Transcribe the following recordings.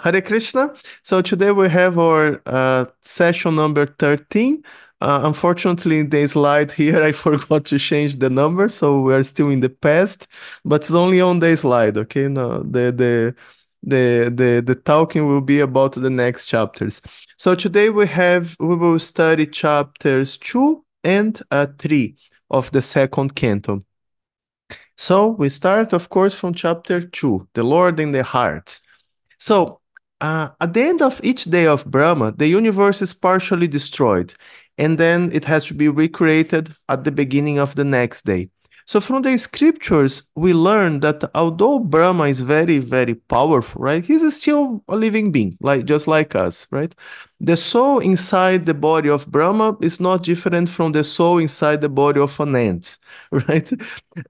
Hare Krishna. So today we have our session number 13. Unfortunately, in the slide here, I forgot to change the number, so we are still in the past, but it's only on the slide, okay? No, the talking will be about the next chapters. So today we will study chapters 2 and 3 of the second canto. So we start, of course, from chapter 2, the Lord in the Heart. So, at the end of each day of Brahma, the universe is partially destroyed, and then it has to be recreated at the beginning of the next day. So, from the scriptures, we learn that although Brahma is very, very powerful, right, he's still a living being, like just like us, right? The soul inside the body of Brahma is not different from the soul inside the body of an ant, right?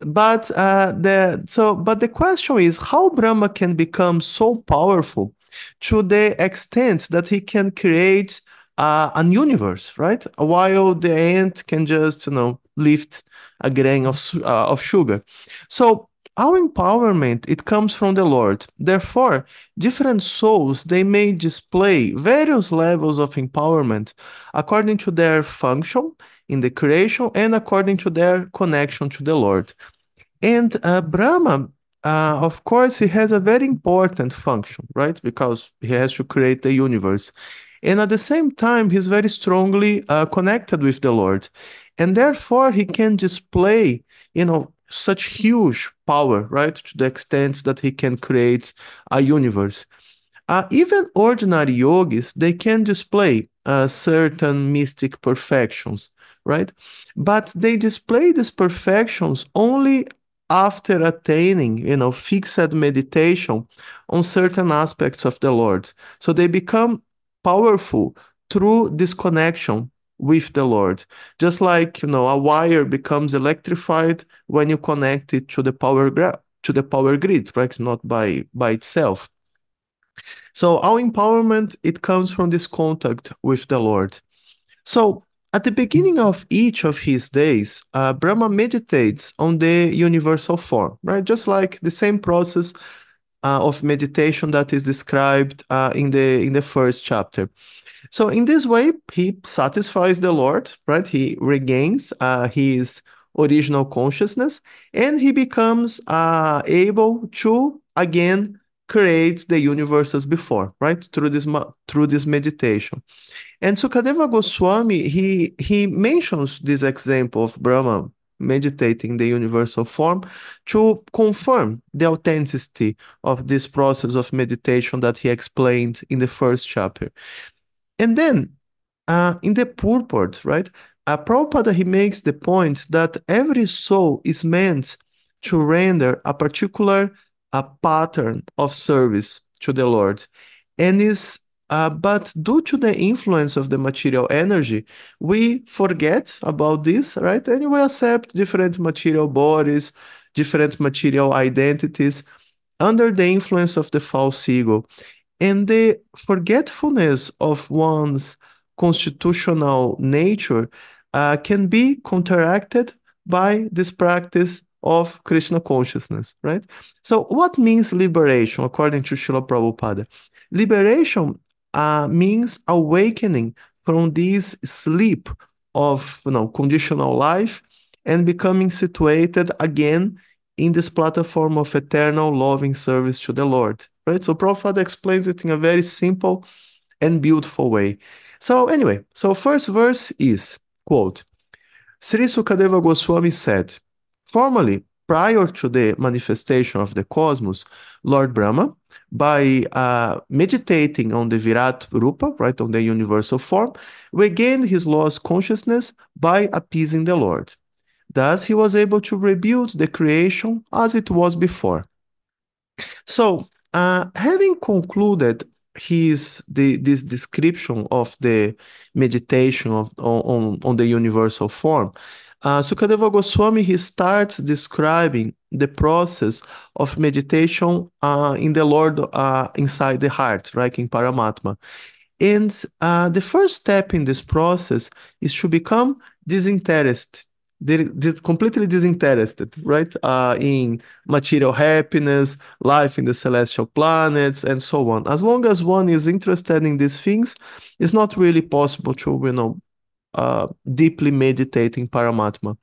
But the question is how Brahma can become so powerful to the extent that he can create an universe, right? While the ant can just lift a grain of sugar. So our empowerment it comes from the Lord. Therefore, different souls they may display various levels of empowerment according to their function in the creation and according to their connection to the Lord. And Brahma, of course, he has a very important function, right? Because he has to create the universe. And at the same time, he's very strongly connected with the Lord. And therefore, he can display, such huge power, right? To the extent that he can create a universe. Even ordinary yogis, they can display certain mystic perfections, right? But they display these perfections only after attaining, fixed meditation on certain aspects of the Lord. So they become powerful through this connection with the Lord. Just like, a wire becomes electrified when you connect it to the power grid, right? Not by itself. So our empowerment, it comes from this contact with the Lord. So at the beginning of each of his days, Brahma meditates on the universal form, right? Just like the same process of meditation that is described in the first chapter. So in this way, he satisfies the Lord, right? He regains his original consciousness, and he becomes able to again create the universe as before, right? Through this meditation. And Sukadeva Goswami, he mentions this example of Brahma meditating the universal form to confirm the authenticity of this process of meditation that he explained in the first chapter. And then in the purport, right, Prabhupada he makes the point that every soul is meant to render a particular pattern of service to the Lord, and is but due to the influence of the material energy, we forget about this, right? And we accept different material bodies, different material identities under the influence of the false ego. And the forgetfulness of one's constitutional nature can be counteracted by this practice of Krishna consciousness, right? So, what means liberation according to Srila Prabhupada? Liberation means awakening from this sleep of conditional life and becoming situated again in this platform of eternal loving service to the Lord, right? So Prabhupada explains it in a very simple and beautiful way. So anyway, so first verse is, quote, Sri Sukadeva Goswami said, formerly, prior to the manifestation of the cosmos, Lord Brahma, by meditating on the Virat Rupa, right, on the universal form, regained his lost consciousness by appeasing the Lord. Thus, he was able to rebuild the creation as it was before. So, having concluded this description of the meditation on the universal form, Sukadeva Goswami he starts describing the process of meditation in the Lord inside the heart, right, in Paramatma. And the first step in this process is to become disinterested, they're just completely disinterested, right? In material happiness, life in the celestial planets, and so on. As long as one is interested in these things, it's not really possible to, deeply meditate in Paramatma.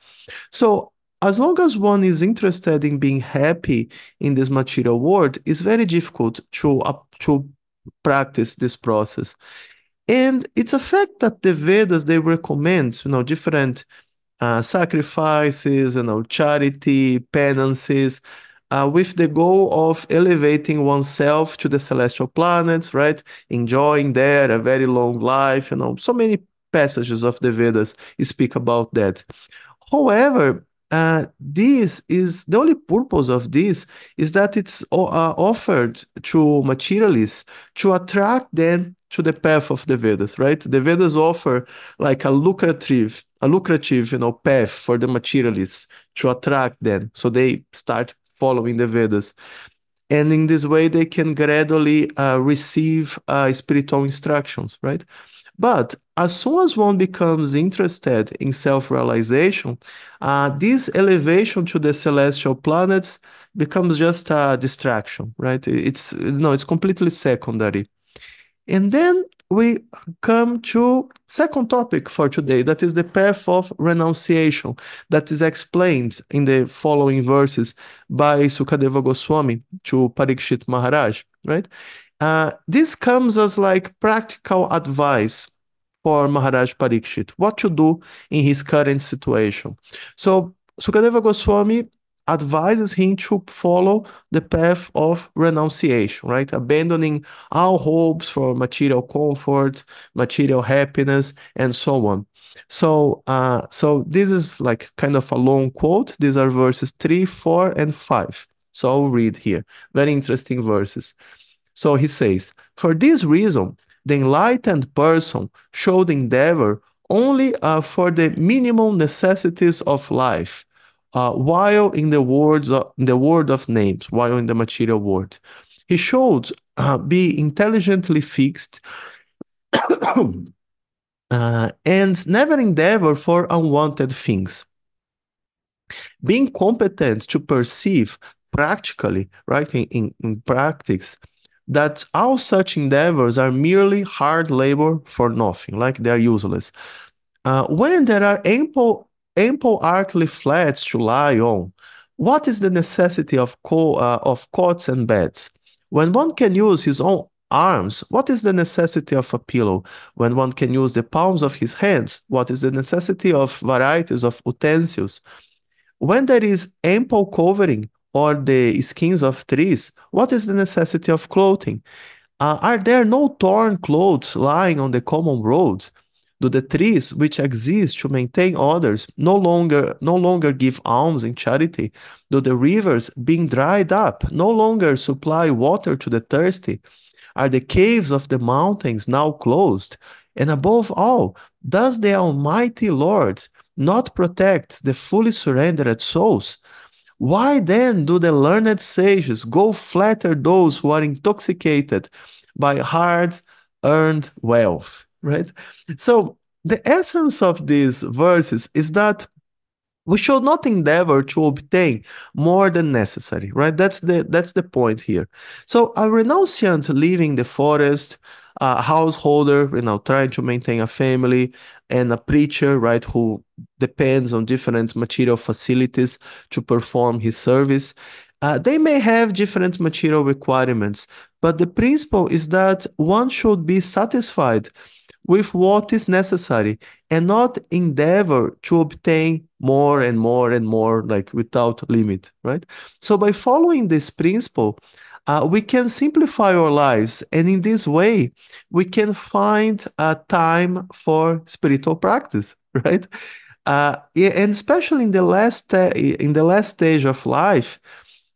So, as long as one is interested in being happy in this material world, it's very difficult to practice this process. And it's a fact that the Vedas they recommend, different sacrifices, charity, penances, with the goal of elevating oneself to the celestial planets, right? Enjoying there a very long life, so many passages of the Vedas speak about that. However, this is the only purpose of this is that it's offered to materialists to attract them to the path of the Vedas, right? The Vedas offer like a lucrative, path for the materialists to attract them, so they start following the Vedas, and in this way they can gradually receive spiritual instructions, right? But as soon as one becomes interested in self-realization, this elevation to the celestial planets becomes just a distraction, right? It's no, it's completely secondary. And then we come to second topic for today, that is the path of renunciation, that is explained in the following verses by Sukadeva Goswami to Parikshit Maharaj, right? This comes as like practical advice for Maharaj Parikshit, what to do in his current situation. So Sukadeva Goswami advises him to follow the path of renunciation, right? Abandoning all hopes for material comfort, material happiness, and so on. So this is like kind of a long quote. These are verses 3, 4, and 5. So I'll read here. Very interesting verses. So he says, for this reason, the enlightened person should endeavor only for the minimum necessities of life, while in the world of names, while in the material world. He should be intelligently fixed and never endeavor for unwanted things. Being competent to perceive practically, right, in practice, that all such endeavors are merely hard labor for nothing, like they are useless. When there are ample earthly flats to lie on, what is the necessity of cots and beds? When one can use his own arms, what is the necessity of a pillow? When one can use the palms of his hands, what is the necessity of varieties of utensils? When there is ample covering or the skins of trees, what is the necessity of clothing? Are there no torn clothes lying on the common roads? Do the trees which exist to maintain others no longer give alms in charity? Do the rivers, being dried up, no longer supply water to the thirsty? Are the caves of the mountains now closed? And above all, does the Almighty Lord not protect the fully surrendered souls? Why then do the learned sages go flatter those who are intoxicated by hard earned wealth? Right? So, the essence of these verses is that we should not endeavor to obtain more than necessary, right? That's the point here. So a renunciant leaving the forest, a householder, trying to maintain a family, and a preacher, right, who depends on different material facilities to perform his service. They may have different material requirements, but the principle is that one should be satisfied with what is necessary and not endeavor to obtain more and more and more, like without limit, right? So by following this principle, we can simplify our lives, and in this way, we can find a time for spiritual practice, right? Yeah, and especially in the last stage of life,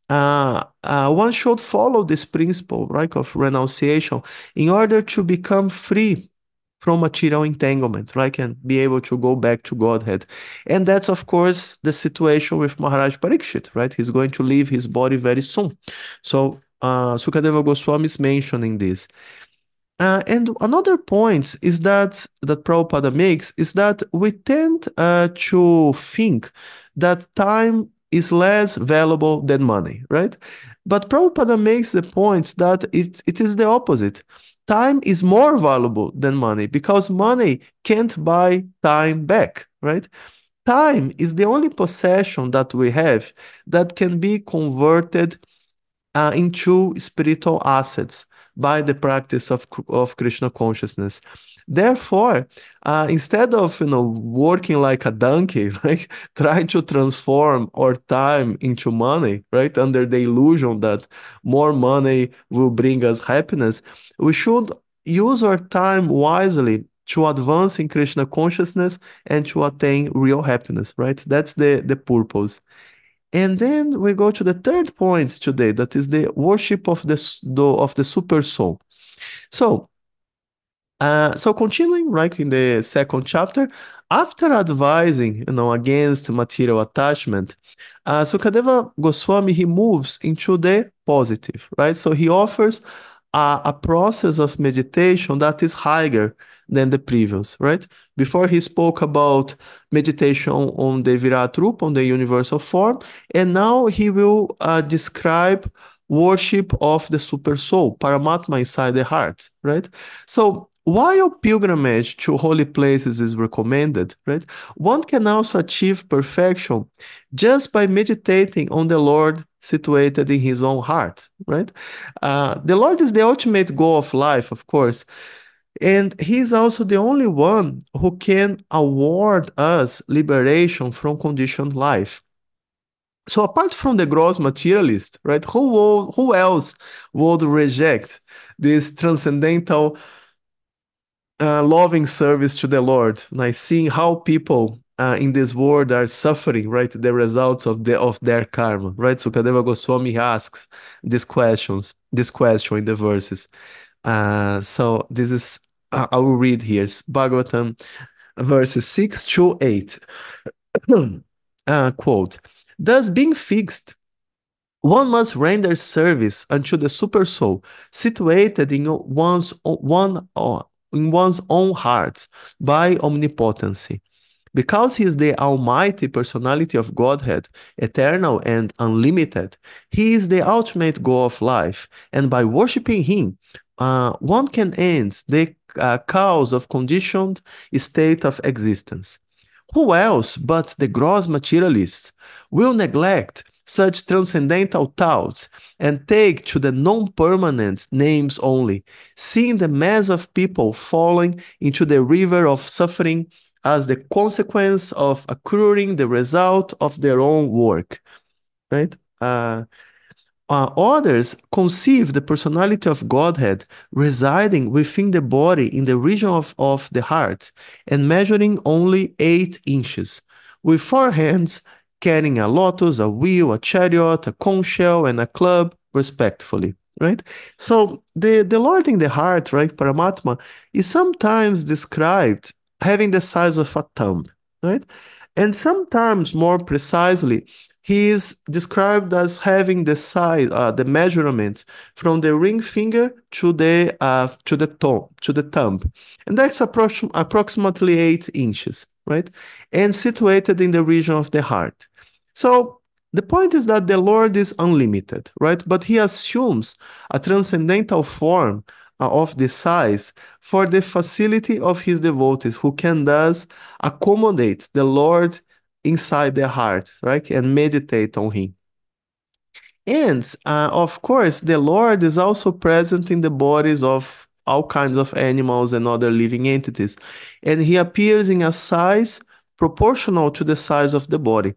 one should follow this principle, right, of renunciation in order to become free from material entanglement, right, and be able to go back to Godhead. And that's, of course, the situation with Maharaj Parikshit, right? He's going to leave his body very soon. So, Sukadeva Goswami is mentioning this. And another point is that Prabhupada makes is that we tend to think that time is less valuable than money, right? But Prabhupada makes the point that it is the opposite. Time is more valuable than money because money can't buy time back, right? Time is the only possession that we have that can be converted into spiritual assets by the practice of Krishna consciousness. Therefore, instead of working like a donkey, right, trying to transform our time into money, right, under the illusion that more money will bring us happiness, we should use our time wisely to advance in Krishna consciousness and to attain real happiness, right? That's the purpose. And then we go to the third point today, that is the worship of of the super soul. So, so continuing right in the second chapter, after advising, against material attachment, Sukadeva Goswami he moves into the positive, right? So he offers a process of meditation that is higher than the previous, right? Before he spoke about meditation on the Virat Rupa, on the universal form, and now he will describe worship of the super soul, Paramatma inside the heart, right? So while pilgrimage to holy places is recommended, right, one can also achieve perfection just by meditating on the Lord situated in his own heart, right? The Lord is the ultimate goal of life, of course, and he is also the only one who can award us liberation from conditioned life. So apart from the gross materialist, right, who else would reject this transcendental loving service to the Lord, like seeing how people in this world are suffering, right? The results of their karma, right? So Kadeva Goswami asks this question in the verses. So this is I will read here. It's Bhagavatam verses 6 to 8. Quote: Thus being fixed, one must render service unto the super soul, situated in one's own heart by omnipotency. Because he is the almighty personality of Godhead, eternal and unlimited, he is the ultimate goal of life, and by worshiping him, one can end the cause of conditioned state of existence. Who else but the gross materialists will neglect such transcendental thoughts and take to the non-permanent names only, seeing the mass of people falling into the river of suffering as the consequence of accruing the result of their own work, right? Others conceive the personality of Godhead residing within the body in the region of the heart and measuring only 8 inches, with 4 hands, carrying a lotus, a wheel, a chariot, a conch shell, and a club, respectively. Right? So the Lord in the heart, right, Paramatma, is sometimes described having the size of a thumb, right? And sometimes more precisely, he is described as having the size, the measurement from the ring finger to the thumb, and that's approximately 8 inches, right? And situated in the region of the heart. So the point is that the Lord is unlimited, right? But he assumes a transcendental form of this size for the facility of his devotees, who can thus accommodate the Lord inside their hearts, right? And meditate on him. And of course, the Lord is also present in the bodies of all kinds of animals and other living entities. And he appears in a size proportional to the size of the body.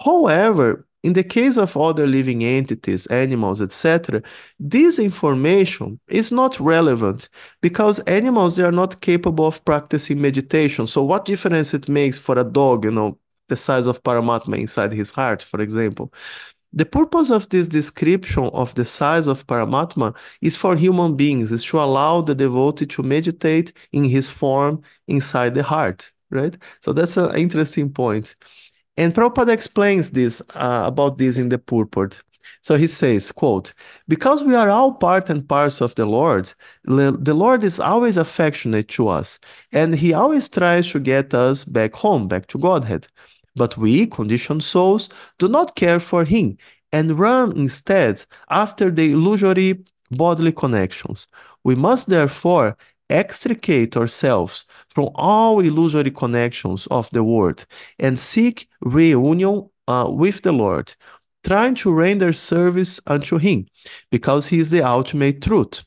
However, in the case of other living entities, animals, etc., this information is not relevant because animals they are not capable of practicing meditation. So what difference it makes for a dog, the size of Paramatma inside his heart, for example? The purpose of this description of the size of Paramatma is for human beings, is to allow the devotee to meditate in his form inside the heart, right? So that's an interesting point. And Prabhupada explains this about this in the purport. So he says, quote, because we are all part and parcel of the Lord, the Lord is always affectionate to us, and he always tries to get us back home, back to Godhead. But we, conditioned souls, do not care for him and run instead after the illusory bodily connections. We must therefore extricate ourselves from all illusory connections of the world and seek reunion with the Lord, trying to render service unto him, because he is the ultimate truth.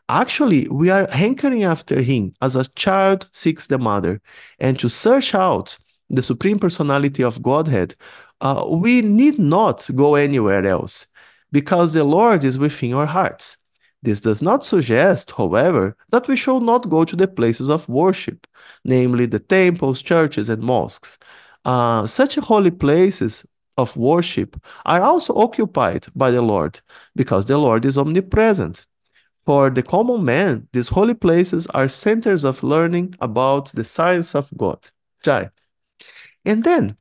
Actually, we are hankering after him as a child seeks the mother, and to search out the Supreme Personality of Godhead, we need not go anywhere else, because the Lord is within our hearts. This does not suggest, however, that we shall not go to the places of worship, namely the temples, churches, and mosques. Such holy places of worship are also occupied by the Lord, because the Lord is omnipresent. For the common man, these holy places are centers of learning about the science of God. Jai. And then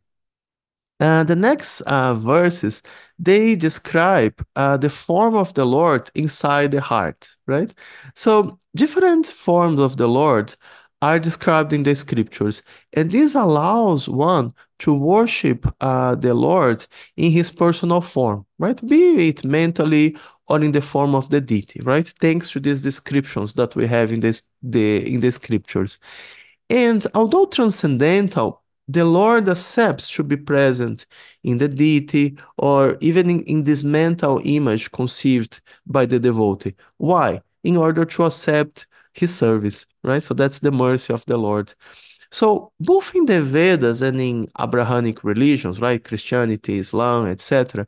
the next verses, they describe the form of the Lord inside the heart, right? So different forms of the Lord are described in the scriptures, and this allows one to worship the Lord in his personal form, right? Be it mentally or in the form of the deity, right? Thanks to these descriptions that we have in the scriptures. And although transcendental, the Lord accepts to be present in the deity or even in this mental image conceived by the devotee. Why? In order to accept his service, right? So that's the mercy of the Lord. So both in the Vedas and in Abrahamic religions, right? Christianity, Islam, etc.,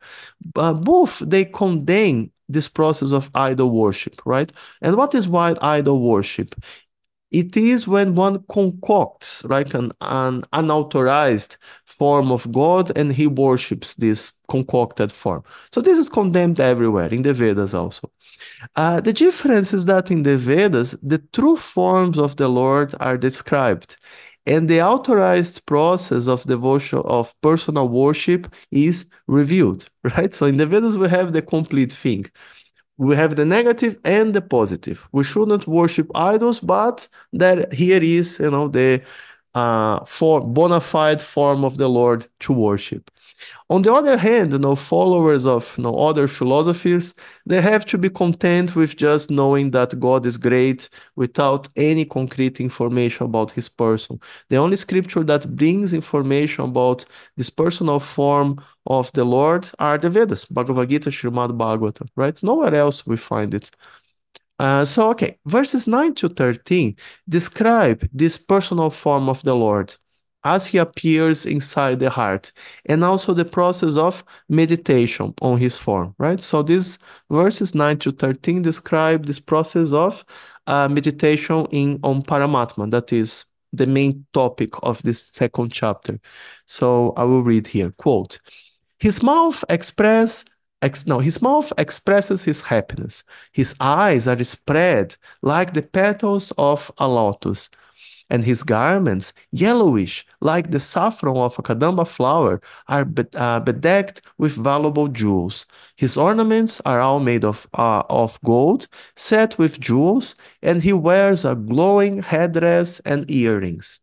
both they condemn this process of idol worship, right? And what is white idol worship? It is when one concocts, right, an unauthorized form of God and he worships this concocted form. So this is condemned everywhere, in the Vedas also. The difference is that in the Vedas, the true forms of the Lord are described, and the authorized process of devotion of personal worship is revealed, right? So in the Vedas, we have the complete thing. We have the negative and the positive. We shouldn't worship idols, but that here is, the for bona fide form of the Lord to worship. On the other hand, followers of other philosophies, they have to be content with just knowing that God is great without any concrete information about his person. The only scripture that brings information about this personal form of the Lord are the Vedas, Bhagavad Gita, Srimad Bhagavatam, right? Nowhere else we find it. Okay, verses 9 to 13 describe this personal form of the Lord as he appears inside the heart, and also the process of meditation on his form, right? So these verses 9 to 13 describe this process of meditation on Paramatma, that is the main topic of this second chapter. So I will read here, quote, his mouth express his mouth expresses his happiness. His eyes are spread like the petals of a lotus, and his garments, yellowish like the saffron of a kadamba flower, are bedecked with valuable jewels. His ornaments are all made of gold, set with jewels, and he wears a glowing headdress and earrings.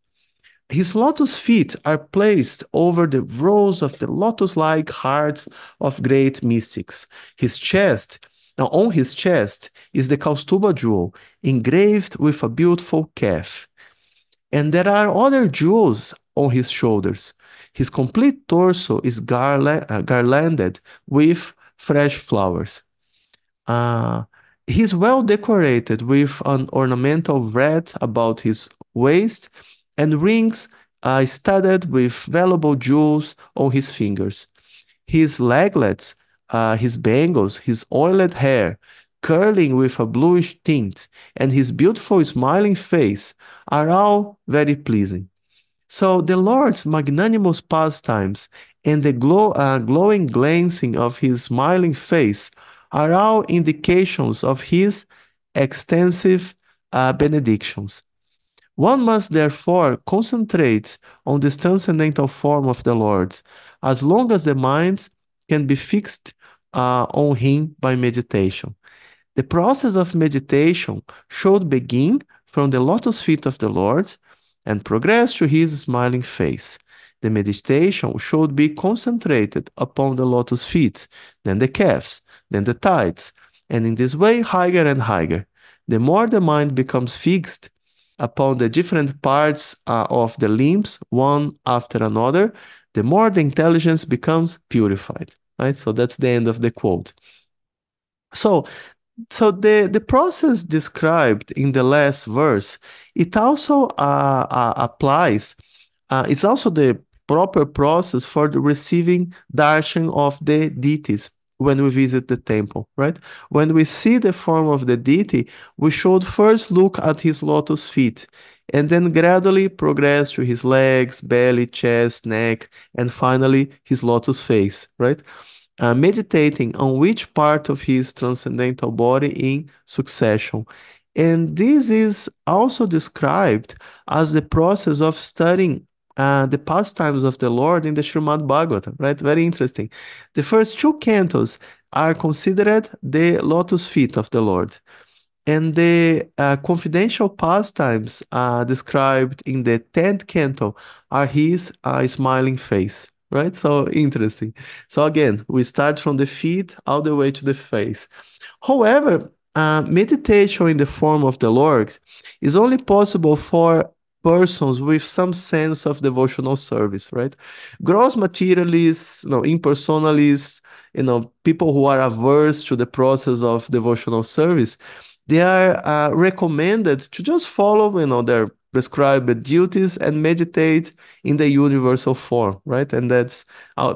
His lotus feet are placed over the rows of the lotus-like hearts of great mystics. On his chest is the Kaustuba jewel, engraved with a beautiful calf. And there are other jewels on his shoulders. His complete torso is garlanded with fresh flowers. Uh, he's well decorated with an ornamental wreath about his waist and rings studded with valuable jewels on his fingers. His leglets, his bangles, his oiled hair, curling with a bluish tint, and his beautiful smiling face are all very pleasing. So the Lord's magnanimous pastimes and the glowing glancing of his smiling face are all indications of his extensive benedictions. One must therefore concentrate on this transcendental form of the Lord, as long as the mind can be fixed on him by meditation. The process of meditation should begin from the lotus feet of the Lord and progress to his smiling face. The meditation should be concentrated upon the lotus feet, then the calves, then the thighs, and in this way higher and higher. The more the mind becomes fixed upon the different parts of the limbs, one after another, the more the intelligence becomes purified. Right? So that's the end of the quote. So the process described in the last verse, it also applies. It's also the proper process for the receiving darshan of the deities when we visit the temple, right? When we see the form of the deity, we should first look at his lotus feet and then gradually progress to his legs, belly, chest, neck, and finally his lotus face, right? Meditating on which part of his transcendental body in succession. And this is also described as the process of studying the pastimes of the Lord in the Srimad Bhagavatam, right? Very interesting. The first two cantos are considered the lotus feet of the Lord. And the confidential pastimes described in the 10th canto are his smiling face, right? So interesting. So again, we start from the feet all the way to the face. However, meditation in the form of the Lord is only possible for persons with some sense of devotional service, right? Gross materialists, impersonalists, people who are averse to the process of devotional service, they are recommended to just follow, their prescribed duties and meditate in the universal form, right? And that's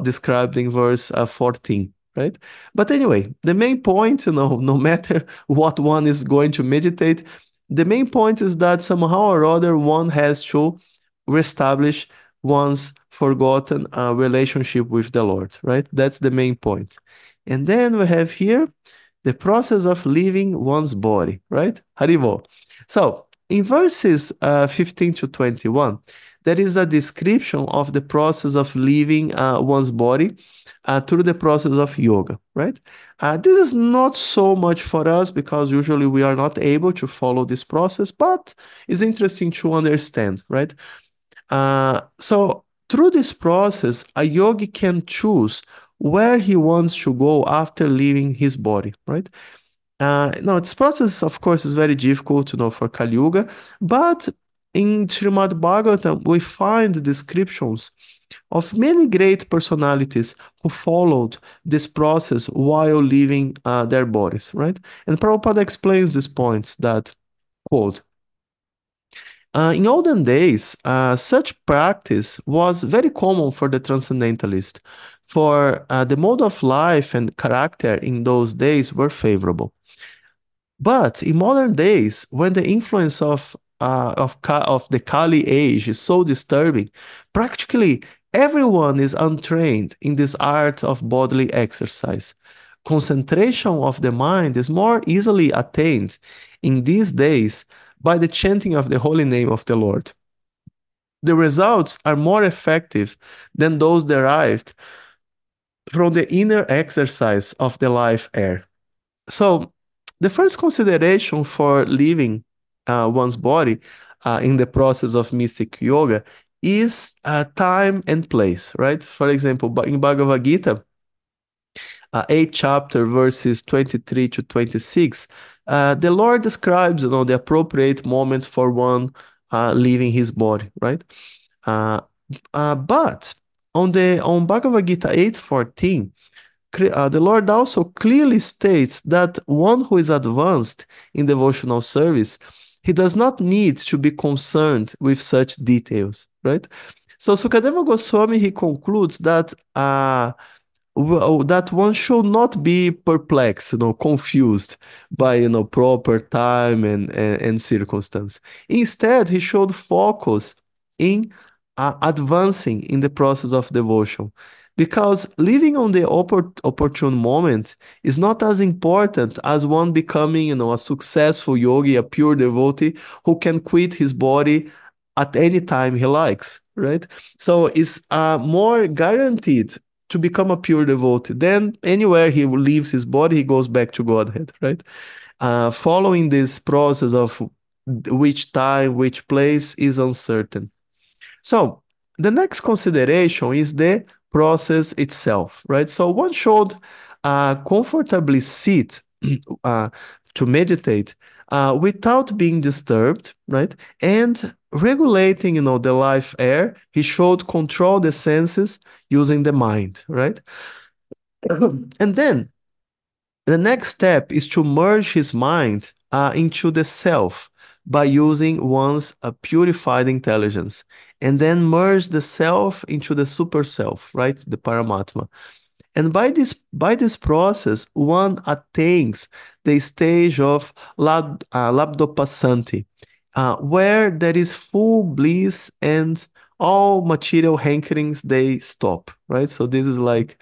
described in verse 14, right? But anyway, the main point, no matter what one is going to meditate, the main point is that somehow or other one has to reestablish one's forgotten relationship with the Lord, right? That's the main point. And then we have here the process of leaving one's body, right? Haribo. So in verses 15 to 21, there is a description of the process of leaving one's body through the process of yoga, right? This is not so much for us because usually we are not able to follow this process, but it's interesting to understand, right? So through this process, a yogi can choose where he wants to go after leaving his body, right? No, this process, of course, is very difficult to know for Kali Yuga, but in Srimad Bhagavatam, we find descriptions of many great personalities who followed this process while leaving their bodies, right? And Prabhupada explains these points that, quote, in olden days, such practice was very common for the transcendentalist, for the mode of life and character in those days were favorable. But in modern days, when the influence of the Kali age is so disturbing, practically everyone is untrained in this art of bodily exercise. Concentration of the mind is more easily attained in these days by the chanting of the holy name of the Lord. The results are more effective than those derived from the inner exercise of the life air. So, the first consideration for leaving one's body in the process of mystic yoga is time and place, right? For example, in Bhagavad Gita, 8th chapter, verses 23 to 26, the Lord describes, the appropriate moment for one leaving his body, right? Uh, but on Bhagavad Gita 8:14, the Lord also clearly states that one who is advanced in devotional service, he does not need to be concerned with such details, right? So Sukadeva Goswami, he concludes that that one should not be perplexed, confused by, proper time and circumstance. Instead, he should focus in advancing in the process of devotion. Because living on the opportune moment is not as important as one becoming, a successful yogi, a pure devotee who can quit his body at any time he likes, right? So it's more guaranteed to become a pure devotee. Then anywhere he leaves his body, he goes back to Godhead, right? Following this process of which time, which place is uncertain. So the next consideration is the process itself, right? So one should comfortably sit uh, to meditate without being disturbed, right? And regulating, the life air, he should control the senses using the mind, right? And then the next step is to merge his mind into the self by using one's purified intelligence, and then merge the self into the super self, right? The Paramatma. And by this process, one attains the stage of Labdopassanti, where there is full bliss and all material hankerings they stop, right? So this is like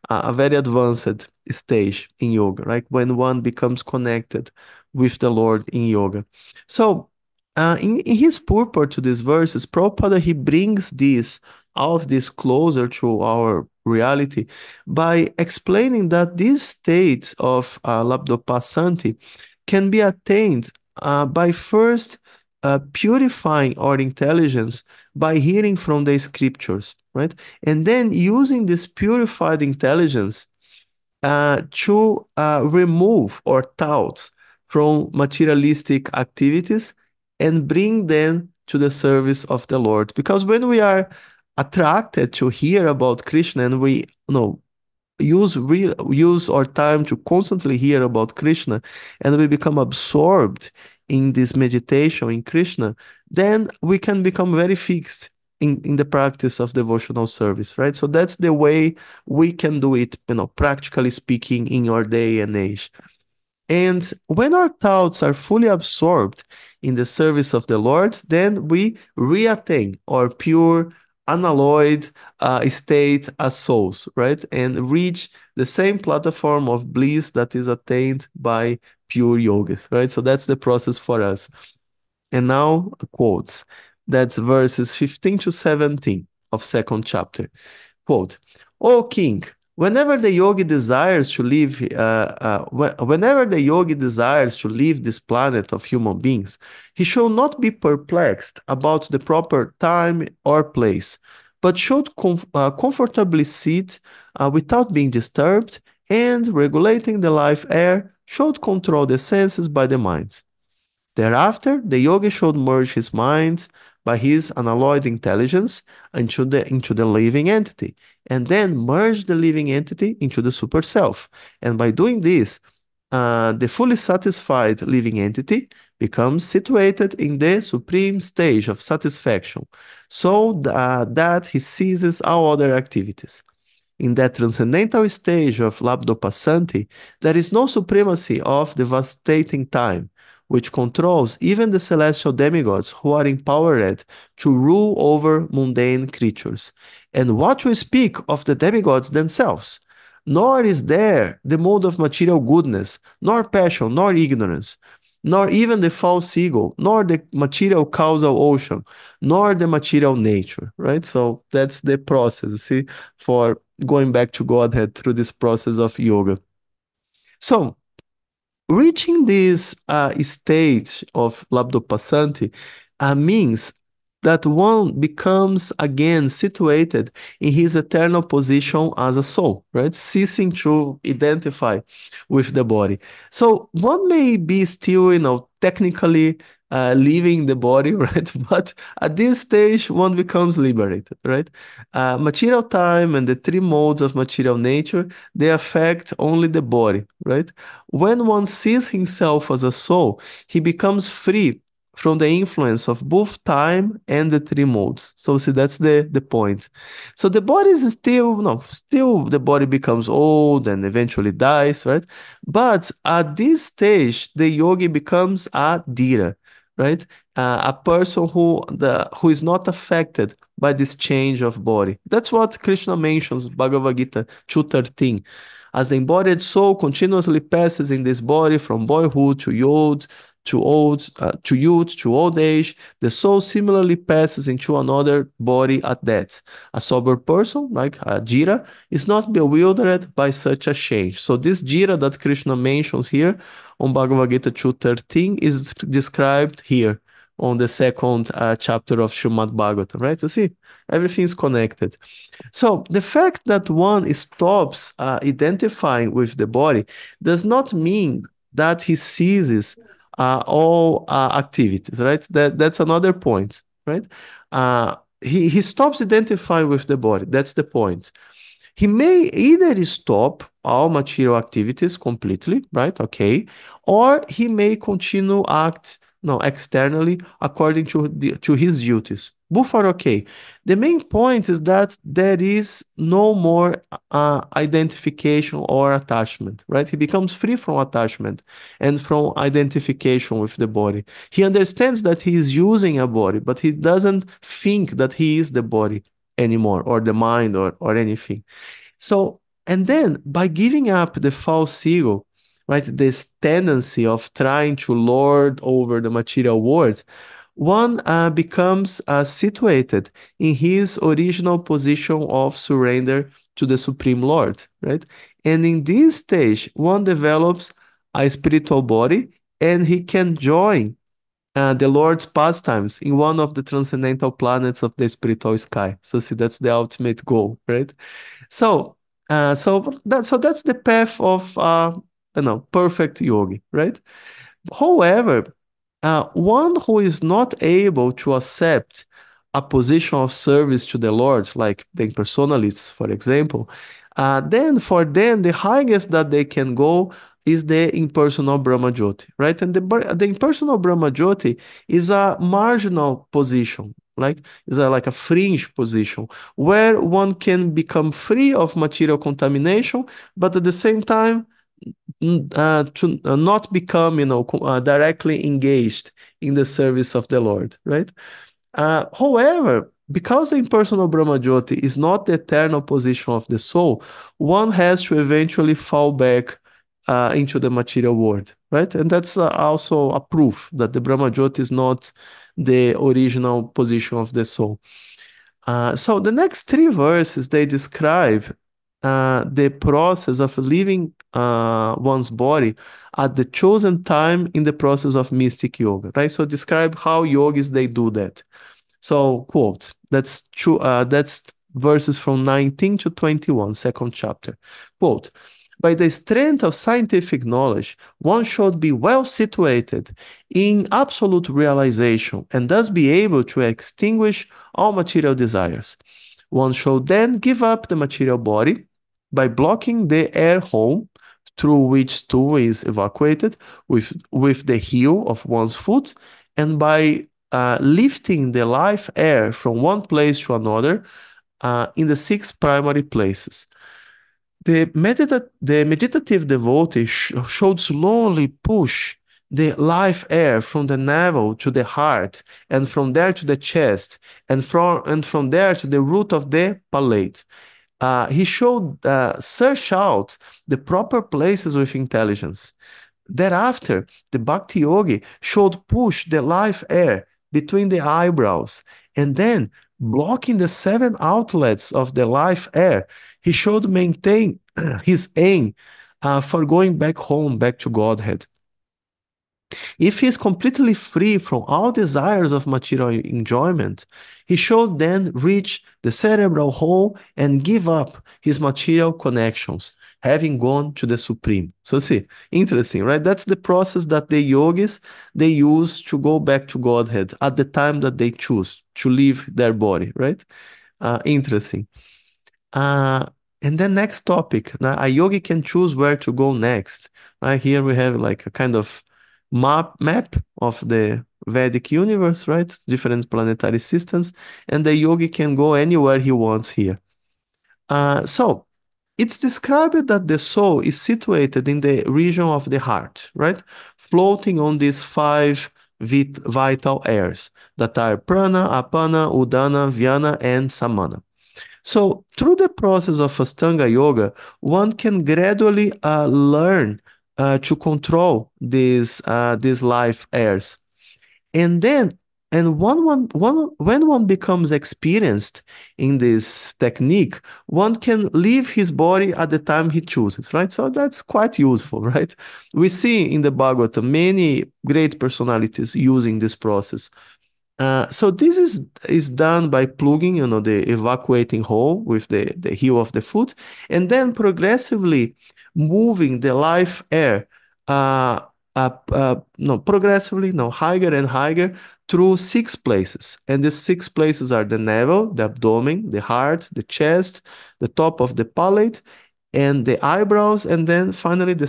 a very advanced stage in yoga, right? When one becomes connected with the Lord in yoga. So in his purport to these verses, Prabhupada, he brings all of this closer to our reality by explaining that these states of Labdopassanti can be attained by first purifying our intelligence by hearing from the scriptures, right? And then using this purified intelligence to remove our thoughts from materialistic activities and bring them to the service of the Lord. Because when we are attracted to hear about Krishna and we use our time to constantly hear about Krishna, and we become absorbed in this meditation in Krishna, then we can become very fixed in the practice of devotional service, right? So that's the way we can do it, practically speaking, in our day and age. And when our thoughts are fully absorbed in the service of the Lord, then we reattain our pure, unalloyed state as souls, right? And reach the same platform of bliss that is attained by pure yogis, right? So that's the process for us. And now, quotes. That's verses 15 to 17 of second chapter. Quote, O king, whenever the yogi desires to leave, whenever the yogi desires to leave this planet of human beings, he should not be perplexed about the proper time or place, but should comfortably sit without being disturbed, and regulating the life air should control the senses by the mind. Thereafter, the yogi should merge his mind by his unalloyed intelligence into the living entity, and then merge the living entity into the super self. And by doing this, the fully satisfied living entity becomes situated in the supreme stage of satisfaction, so that he ceases all other activities. In that transcendental stage of Labdopassanti, there is no supremacy of devastating time, which controls even the celestial demigods who are empowered to rule over mundane creatures. And what we speak of the demigods themselves? Nor is there the mode of material goodness, nor passion, nor ignorance, nor even the false ego, nor the material causal ocean, nor the material nature, right? So that's the process, see, for going back to Godhead through this process of yoga. So, reaching this stage of Labdopassanti means that one becomes again situated in his eternal position as a soul, right? Ceasing to identify with the body. So one may be still, technically leaving the body, right? But at this stage, one becomes liberated, right? Material time and the three modes of material nature, they affect only the body, right? When one sees himself as a soul, he becomes free from the influence of both time and the three modes. So see, that's the point. So the body is still, no, still the body becomes old and eventually dies, right? But at this stage, the yogi becomes a dhira, right? A person who is not affected by this change of body. That's what Krishna mentions, Bhagavad Gita 2:13. As the embodied soul continuously passes in this body from boyhood to youth, to youth, to old age. The soul similarly passes into another body at death. A sober person, like a Jira, is not bewildered by such a change. So this Jira that Krishna mentions here on Bhagavad Gita 2:13 is described here on the second chapter of Srimad Bhagavatam, right? You see, everything is connected. So the fact that one stops identifying with the body does not mean that he ceases all activities, right? That's another point, right? He stops identifying with the body. That's the point. He may either stop all material activities completely, right? Okay. Or he may continue act no externally according to his duties. Both are okay. The main point is that there is no more identification or attachment, right? He becomes free from attachment and from identification with the body. He understands that he is using a body, but he doesn't think that he is the body anymore, or the mind, or anything. So, and then by giving up the false ego, right, this tendency of trying to lord over the material world, one becomes situated in his original position of surrender to the Supreme Lord, right? And in this stage, one develops a spiritual body and he can join the Lord's pastimes in one of the transcendental planets of the spiritual sky. So see, that's the ultimate goal, right? So, that's the path of perfect yogi, right? However, one who is not able to accept a position of service to the Lord, like the impersonalists, for example, then for them the highest that they can go is the impersonal Brahma Jyoti, right? And the impersonal Brahma Jyoti is a marginal position, like is like a fringe position where one can become free of material contamination, but at the same time to not become, directly engaged in the service of the Lord, right? However, because the impersonal Brahma Jyoti is not the eternal position of the soul, one has to eventually fall back into the material world, right? And that's also a proof that the Brahma Jyoti is not the original position of the soul. So the next three verses, they describe the process of leaving one's body at the chosen time in the process of mystic yoga, right? So describe how yogis they do that. So quote, that's true. That's verses from 19 to 21, second chapter. Quote, by the strength of scientific knowledge, one should be well situated in absolute realization and thus be able to extinguish all material desires. One should then give up the material body by blocking the air hole through which stool is evacuated with the heel of one's foot, and by lifting the life air from one place to another in the six primary places. The meditative devotee should slowly push the life air from the navel to the heart, and from there to the chest, and from there to the root of the palate. He should search out the proper places with intelligence. Thereafter, the Bhakti Yogi should push the life air between the eyebrows, and then, blocking the seven outlets of the life air, he should maintain his aim for going back home, back to Godhead. If he is completely free from all desires of material enjoyment, he should then reach the cerebral hole and give up his material connections, having gone to the Supreme. So see, interesting, right? That's the process that the yogis, they use to go back to Godhead at the time that they choose to leave their body, right? Interesting. Uh, and then next topic, now a yogi can choose where to go next. Right here we have like a kind of map of the Vedic universe, right? Different planetary systems, and the yogi can go anywhere he wants here. So it's described that the soul is situated in the region of the heart, right? Floating on these five vital airs that are prana, apana, udana, vyana, and samana. So, through the process of Astanga Yoga, one can gradually learn to control these life airs. And then, and when one becomes experienced in this technique, one can leave his body at the time he chooses, right? So that's quite useful, right? We see in the Bhagavata many great personalities using this process. So this is done by plugging, the evacuating hole with the heel of the foot, and then progressively moving the live air up, no, progressively, no, higher and higher through six places. And these six places are the navel, the abdomen, the heart, the chest, the top of the palate, and the eyebrows, and then finally the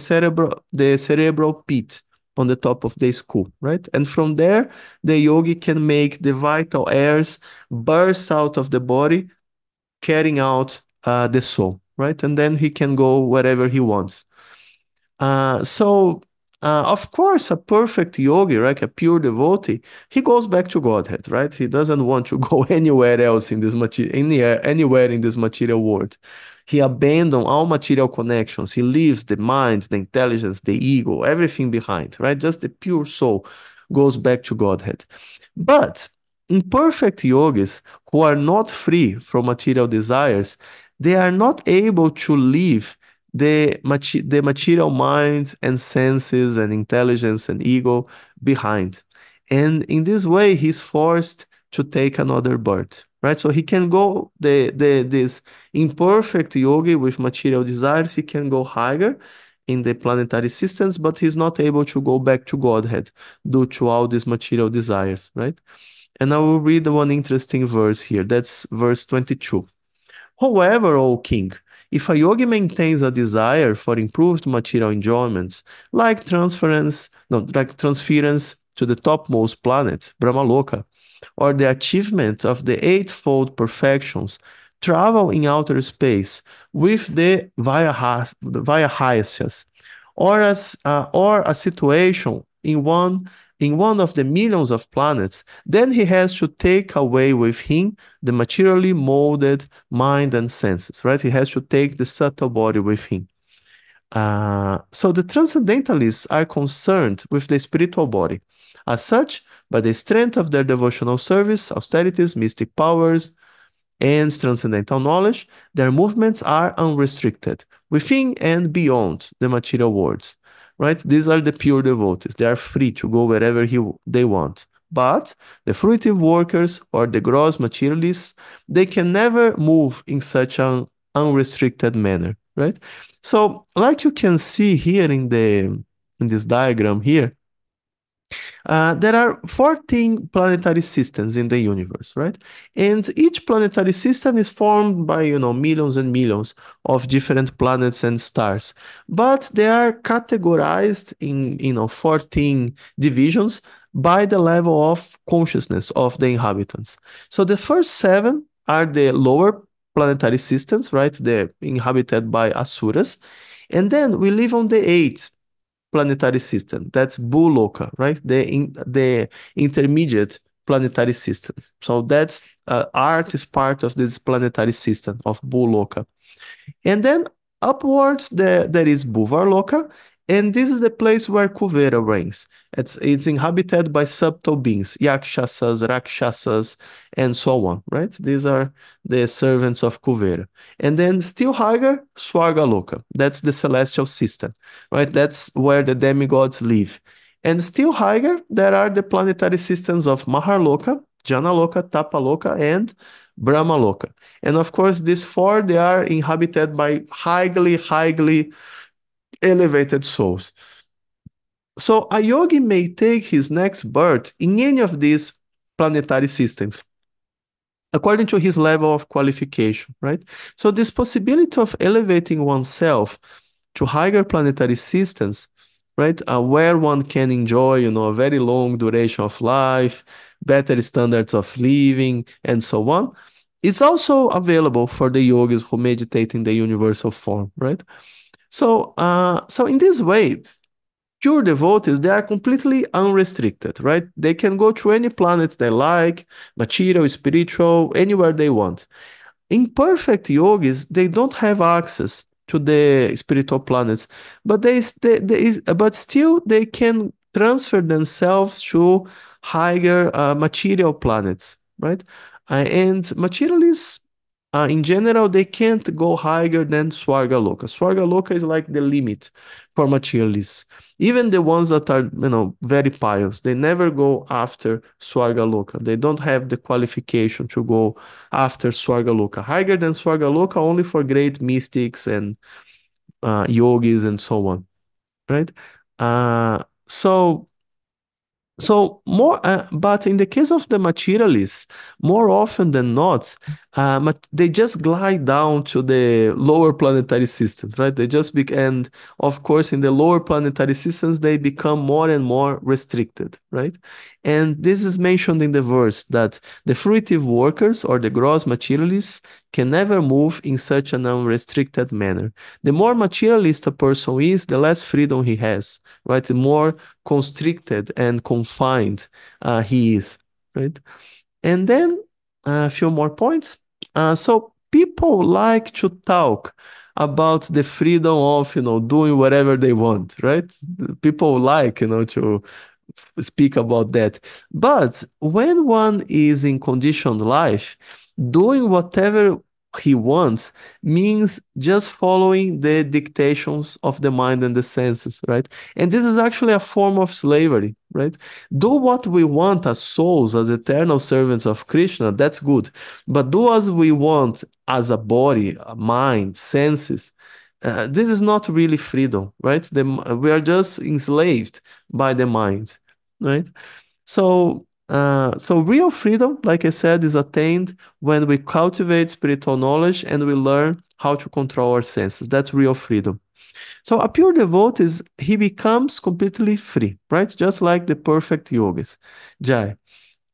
cerebral pit on the top of the skull, right? And from there, the yogi can make the vital airs burst out of the body, carrying out the soul, right? And then he can go wherever he wants. Of course, a perfect yogi, right, a pure devotee, he goes back to Godhead, right? He doesn't want to go anywhere else in this anywhere in this material world. He abandons all material connections. He leaves the mind, the intelligence, the ego, everything behind, right? Just the pure soul goes back to Godhead. But imperfect yogis who are not free from material desires, they are not able to live the material mind and senses and intelligence and ego behind. And in this way, he's forced to take another birth, right? So he can go this imperfect yogi with material desires, he can go higher in the planetary systems, but he's not able to go back to Godhead due to all these material desires, right? And I will read one interesting verse here. That's verse 22. However, O king, if a yogi maintains a desire for improved material enjoyments, like transference to the topmost planet, Brahmaloka, or the achievement of the eightfold perfections, travel in outer space with the Vyahasyas, or a situation in one of the millions of planets, then he has to take away with him the materially molded mind and senses, right? He has to take the subtle body with him. So the transcendentalists are concerned with the spiritual body. As such, by the strength of their devotional service, austerities, mystic powers, and transcendental knowledge, their movements are unrestricted, within and beyond the material worlds. Right? These are the pure devotees. They are free to go wherever they want. But the fruitive workers or the gross materialists, they can never move in such an unrestricted manner. Right? So, like you can see here in this diagram here, there are 14 planetary systems in the universe, right? And each planetary system is formed by, millions and millions of different planets and stars. But they are categorized in, 14 divisions by the level of consciousness of the inhabitants. So the first seven are the lower planetary systems, right? They're inhabited by asuras. And then we live on the eighth planetary system. That's Bhuloka, right? The intermediate planetary system. So that's Earth is part of this planetary system of Bhuloka. And then upwards, there is Bhuvarloka, and this is the place where Kuvera reigns. It's inhabited by subtle beings, Yakshasas, Rakshasas, and so on, right? These are the servants of Kuvera. And then still higher, Swargaloka. That's the celestial system, right? That's where the demigods live. And still higher, there are the planetary systems of Maharloka, Janaloka, Tapaloka, and Brahmaloka. And of course, these four, they are inhabited by highly elevated souls. So a yogi may take his next birth in any of these planetary systems according to his level of qualification, right? So this possibility of elevating oneself to higher planetary systems, right, where one can enjoy, a very long duration of life, better standards of living, and so on, it's also available for the yogis who meditate in the universal form, right? So in this way, pure devotees, they are completely unrestricted, right? They can go to any planet they like, material, spiritual, anywhere they want. Imperfect yogis, they don't have access to the spiritual planets, but but still they can transfer themselves to higher material planets, right? And materialists, in general, they can't go higher than Swargaloka. Swargaloka is like the limit for materialists. Even the ones that are, very pious, they never go after Swargaloka. They don't have the qualification to go after Swargaloka. Higher than Swargaloka only for great mystics and yogis and so on, right? Uh, so but in the case of the materialists, more often than not, they just glide down to the lower planetary systems, right? And of course, in the lower planetary systems, they become more and more restricted, right? And this is mentioned in the verse that the fruitive workers or the gross materialists can never move in such an unrestricted manner. The more materialist a person is, the less freedom he has, right? The more constricted and confined he is, right? And then a few more points. So people like to talk about the freedom of, doing whatever they want, right? People like, to speak about that. But when one is in conditioned life, doing whatever he wants means just following the dictations of the mind and the senses, right? And this is actually a form of slavery, right? Do what we want as souls, as eternal servants of Krishna, that's good. But do as we want as a body, a mind, senses. This is not really freedom, right? We are just enslaved by the mind, right? So real freedom, like I said, is attained when we cultivate spiritual knowledge and we learn how to control our senses. That's real freedom. So a pure devotee he becomes completely free, right? Just like the perfect yogis. Jai.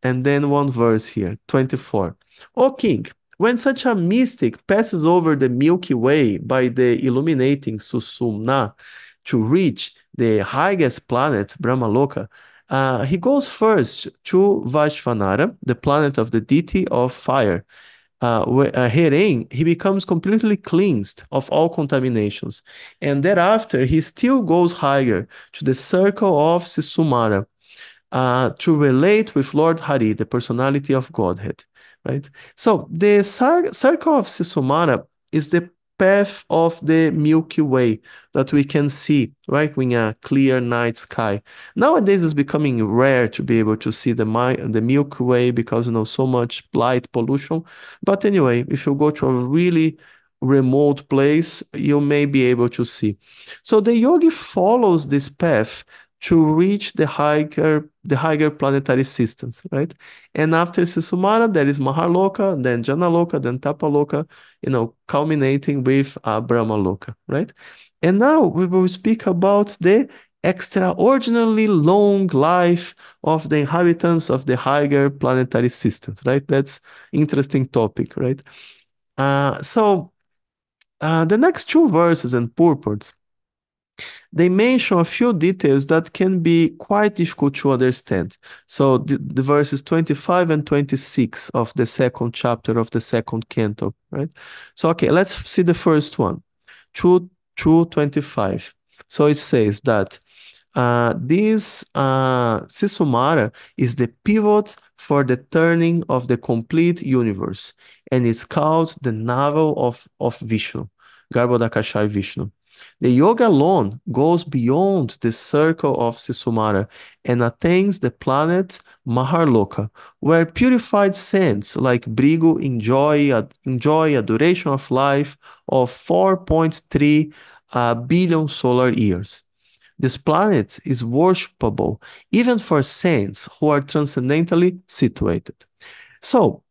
And then one verse here, 24. O king, when such a mystic passes over the Milky Way by the illuminating Susumna to reach the highest planet, Brahmaloka, he goes first to Vaishvanara, the planet of the deity of fire. Herein, he becomes completely cleansed of all contaminations. And thereafter, he still goes higher to the circle of Sisumara, to relate with Lord Hari, the personality of Godhead, right? So the circle of Sisumara is the path of the Milky Way that we can see, right, in a clear night sky. Nowadays, it's becoming rare to be able to see the Milky Way because, so much light pollution. But anyway, if you go to a really remote place, you may be able to see. So the yogi follows this path to reach the higher planetary systems, right? And after Sisumara, there is Maharloka, then Janaloka, then Tapaloka, culminating with Brahmaloka, right? And now we will speak about the extraordinarily long life of the inhabitants of the higher planetary systems, right? That's interesting topic, right? The next two verses and purports, they mention a few details that can be quite difficult to understand. So the verses 25 and 26 of the second chapter of the second canto, right? So, okay, let's see the first one, 2:25. So it says that this Sisumara is the pivot for the turning of the complete universe, and it's called the navel of Vishnu, Garbhodakashai Vishnu. The yoga alone goes beyond the circle of Sisumara and attains the planet Maharloka, where purified saints like Brigu enjoy a duration of life of 4.3 billion solar years. This planet is worshipable even for saints who are transcendentally situated. So,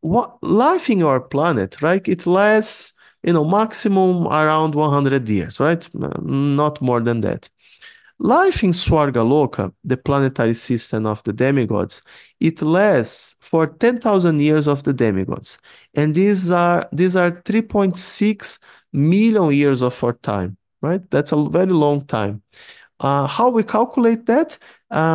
what life in your planet, right? It lasts, maximum around 100 years, right? Not more than that. Life in Swargaloka, the planetary system of the demigods, it lasts for 10,000 years of the demigods. And these are 3.6 million years of our time, right? That's a very long time. How we calculate that?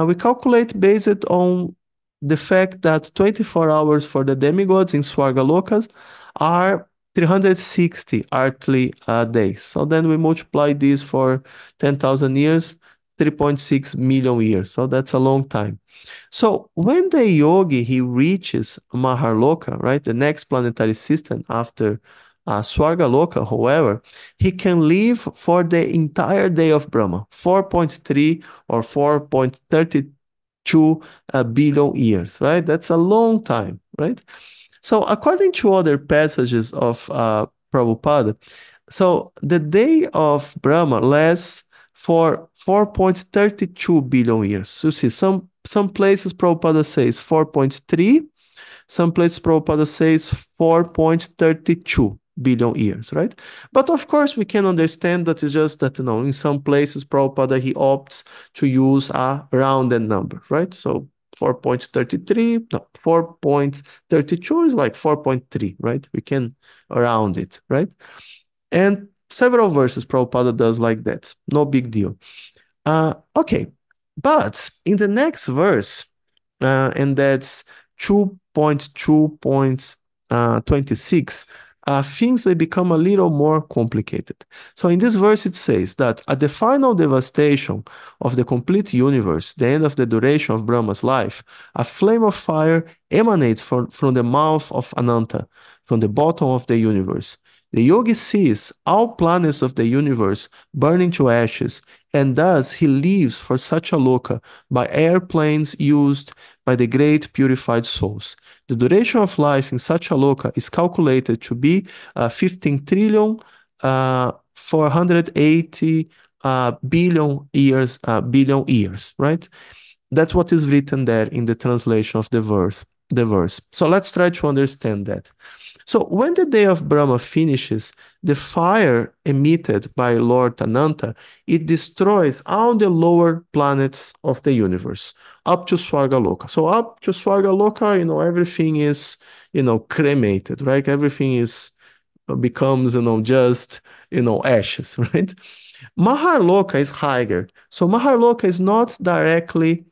We calculate based on the fact that 24 hours for the demigods in Swargalokas are 360 earthly days. So then we multiply this for 10,000 years, 3.6 million years. So that's a long time. So when the yogi he reaches Maharloka, right, the next planetary system after Swargaloka, however, he can live for the entire day of Brahma, 4.3 or 4.32 billion years, right? That's a long time, right? So according to other passages of Prabhupada, so the day of Brahma lasts for 4.32 billion years. You see, some places Prabhupada says 4.3, some places Prabhupada says 4.32 billion years, right? But of course, we can understand that it's just that, in some places Prabhupada he opts to use a rounded number, right? So 4.33, no, 4.32 is like 4.3, right? We can round it, right? And several verses Prabhupada does like that. No big deal. Okay, but in the next verse, and that's 2.2.26, things they become a little more complicated. So in this verse, it says that at the final devastation of the complete universe, the end of the duration of Brahma's life, a flame of fire emanates from the mouth of Ananta, from the bottom of the universe. The yogi sees all planets of the universe burning to ashes, and thus he lives for such a loka by airplanes used by the great purified souls. The duration of life in such a loka is calculated to be 15 trillion 480 billion years, right? That's what is written there in the translation of the verse. So let's try to understand that. So when the day of Brahma finishes, the fire emitted by Lord Ananta, it destroys all the lower planets of the universe up to Swargaloka. So up to Swargaloka, everything is, cremated, right? Everything is becomes, just, ashes, right? Maharloka is higher. So Maharloka is not directly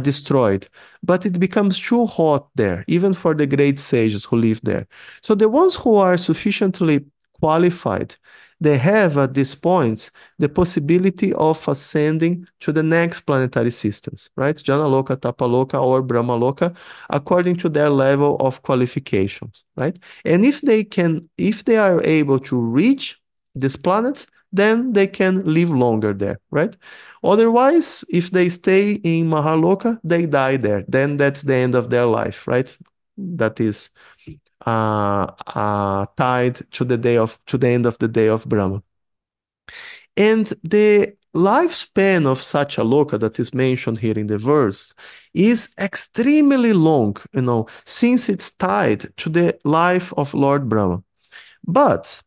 destroyed, but it becomes too hot there, even for the great sages who live there. So the ones who are sufficiently qualified, they have at this point the possibility of ascending to the next planetary systems, right? Janaloka, Tapaloka, or Brahmaloka, according to their level of qualifications, right? And if they are able to reach these planets, then they can live longer there, right? Otherwise, if they stay in Mahaloka, they die there. Then that's the end of their life, right? That is tied to the end of the day of Brahma. And the lifespan of such a loka that is mentioned here in the verse is extremely long, since it's tied to the life of Lord Brahma. But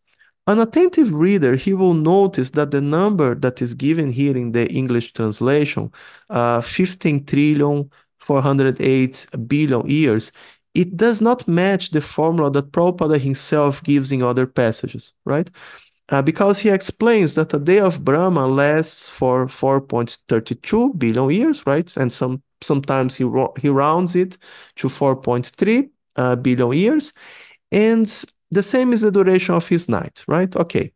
an attentive reader, he will notice that the number that is given here in the English translation, 15 trillion 408 billion years, it does not match the formula that Prabhupada himself gives in other passages, right? Because he explains that a day of Brahma lasts for 4.32 billion years, right? And sometimes he rounds it to 4.3 billion years. And the same is the duration of his night, right? Okay.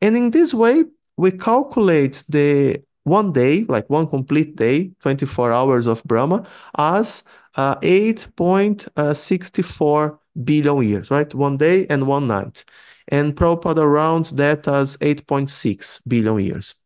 And in this way, we calculate the one day, like one complete day, 24 hours of Brahma, as 8.64 billion years, right? One day and one night. And Prabhupada rounds that as 8.6 billion years.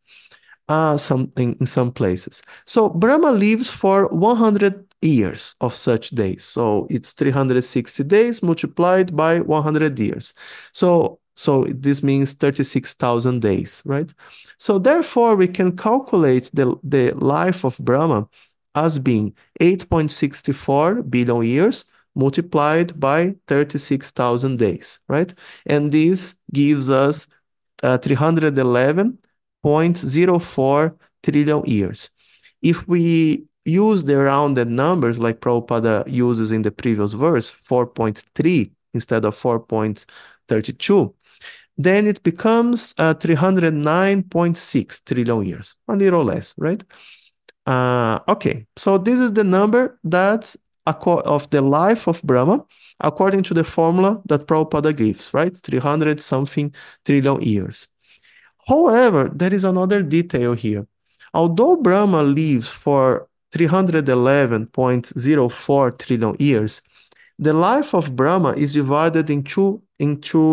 In some places. So Brahma lives for 100 years of such days. So it's 360 days multiplied by 100 years. So this means 36,000 days, right? So therefore, we can calculate the life of Brahma as being 8.64 billion years multiplied by 36,000 days, right? And this gives us 311.04 trillion years. If we use the rounded numbers like Prabhupada uses in the previous verse, 4.3 instead of 4.32, then it becomes 309.6 trillion years, a little less, right? Okay, so this is the number that of the life of Brahma according to the formula that Prabhupada gives, right? 300 something trillion years. However, there is another detail here. Although Brahma lives for 311.04 trillion years, the life of Brahma is divided into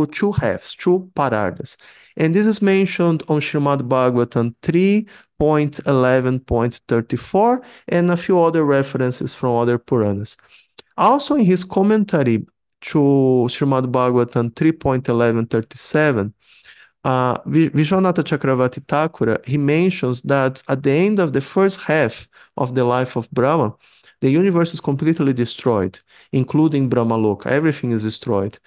two halves, two parardas. And this is mentioned on Srimad Bhagavatam 3.11.34 and a few other references from other Puranas. Also in his commentary to Srimad Bhagavatam 3.11.37, Vishwanatha Chakravarti Thakura, he mentions that at the end of the first half of the life of Brahma, the universe is completely destroyed, including Brahmaloka. Everything is destroyed.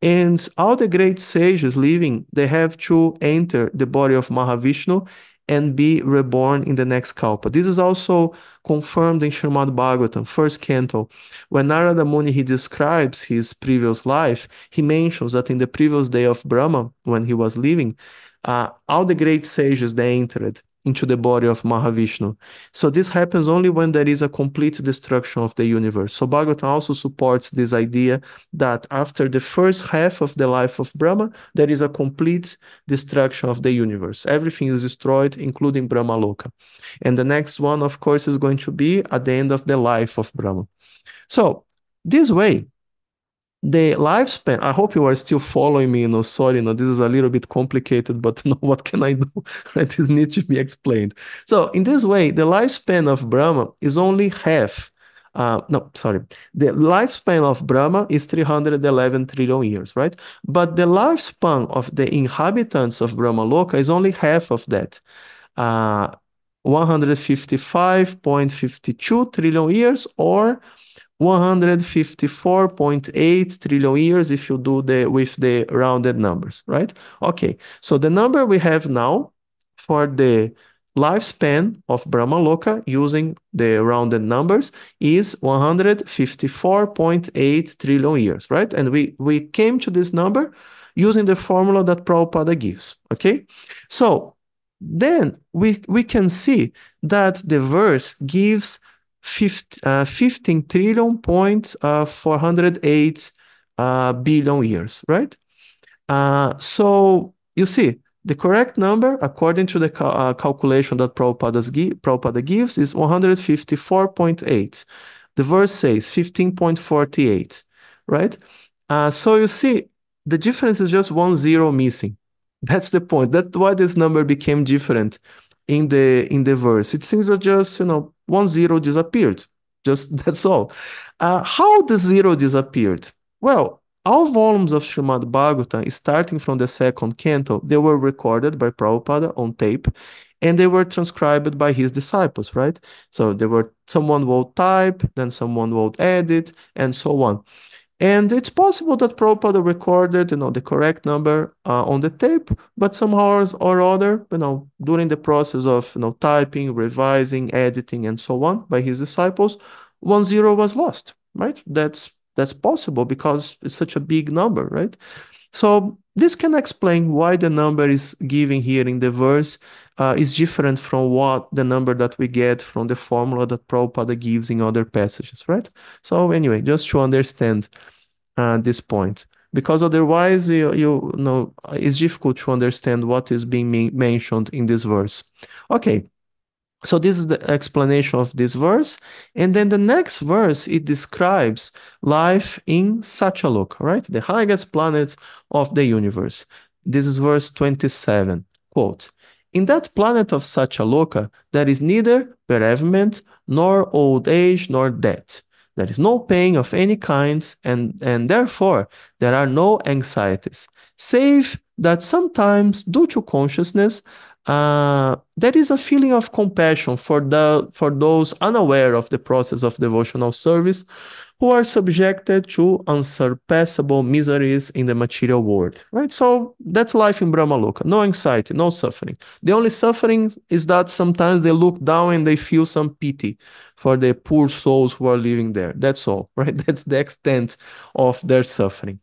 And all the great sages living, they have to enter the body of Mahavishnu and be reborn in the next kalpa. This is also confirmed in Srimad Bhagavatam, first canto. When Narada Muni, he describes his previous life, he mentions that in the previous day of Brahma, when he was living, all the great sages, they entered into the body of Mahavishnu. So this happens only when there is a complete destruction of the universe. So Bhagavatam also supports this idea that after the first half of the life of Brahma, there is a complete destruction of the universe. Everything is destroyed, including Brahmaloka. And the next one, of course, is going to be at the end of the life of Brahma. So this way, the lifespan, I hope you are still following me, sorry, this is a little bit complicated, but what can I do? Right? This needs to be explained. So in this way, the lifespan of Brahma is only half. No, sorry. The lifespan of Brahma is 311 trillion years, right? But the lifespan of the inhabitants of Brahmaloka is only half of that. 155.52 trillion years, or 154.8 trillion years if you do with the rounded numbers, right? Okay, so the number we have now for the lifespan of Brahmaloka using the rounded numbers is 154.8 trillion years, right? And we came to this number using the formula that Prabhupada gives, okay? So then we can see that the verse gives 15 trillion point 408 billion years, right? So you see, the correct number, according to the calculation that Prabhupada gives, is 154.8. The verse says 15.48, right? So you see, the difference is just 1 0 missing. That's the point. That's why this number became different in the verse. It seems that just 1 0 disappeared. Just that's all. How the zero disappeared? Well, all volumes of Srimad Bhagavatam, starting from the second canto, they were recorded by Prabhupada on tape, and they were transcribed by his disciples, right? So someone would type, then someone would edit, and so on. And it's possible that Prabhupada recorded, the correct number on the tape, but somehow or other, during the process of, typing, revising, editing, and so on by his disciples, 1 0 was lost, right? That's possible because it's such a big number, right? So this can explain why the number is given here in the verse is different from what the number that we get from the formula that Prabhupada gives in other passages, right? So anyway, just to understand this point, because otherwise you know it's difficult to understand what is being mentioned in this verse. Okay, so this is the explanation of this verse, and then the next verse, it describes life in Satyaloka, right? The highest planet of the universe. This is verse 27, quote, "In that planet of Satyaloka, there is neither bereavement, nor old age, nor death. There is no pain of any kind, and therefore there are no anxieties, save that sometimes, due to consciousness, there is a feeling of compassion for those unaware of the process of devotional service, who are subjected to unsurpassable miseries in the material world," right? So that's life in Brahmaloka. No anxiety, no suffering. The only suffering is that sometimes they look down and they feel some pity for the poor souls who are living there. That's all, right? That's the extent of their suffering.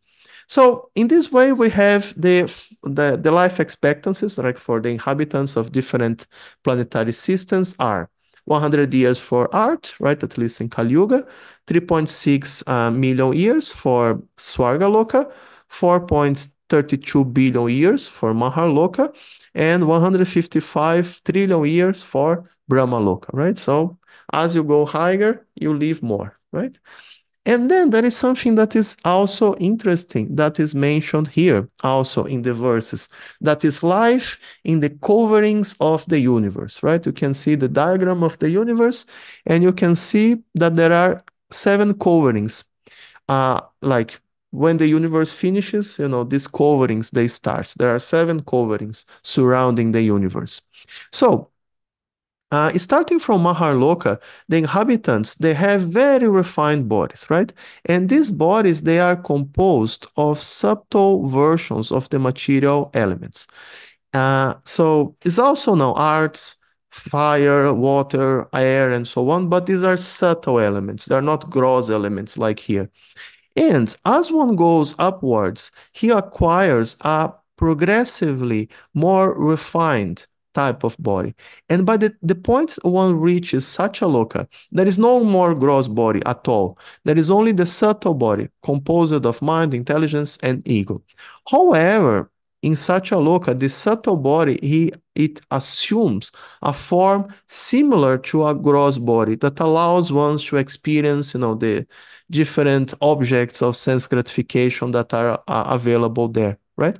So in this way, we have the life expectancies, like for the inhabitants of different planetary systems, are 100 years for art, right? At least in Kali Yuga, 3.6 million years for Swargaloka, 4.32 billion years for Maharloka, and 155 trillion years for Brahmaloka, right? So as you go higher, you live more, right? And then there is something that is also interesting that is mentioned here, also in the verses, that is life in the coverings of the universe, right? You can see the diagram of the universe, and you can see that there are 7 coverings. Like when the universe finishes, these coverings, they start. There are 7 coverings surrounding the universe. So starting from Maharloka, the inhabitants, they have very refined bodies, right? And these bodies, they are composed of subtle versions of the material elements. So it's also now arts, fire, water, air, and so on, but these are subtle elements. They're not gross elements like here. And as one goes upwards, he acquires a progressively more refined type of body. And by the point one reaches Satya Loka, there is no more gross body at all. There is only the subtle body, composed of mind, intelligence, and ego. However, in Satya Loka, the subtle body, it assumes a form similar to a gross body that allows one to experience, the different objects of sense gratification that are available there, right?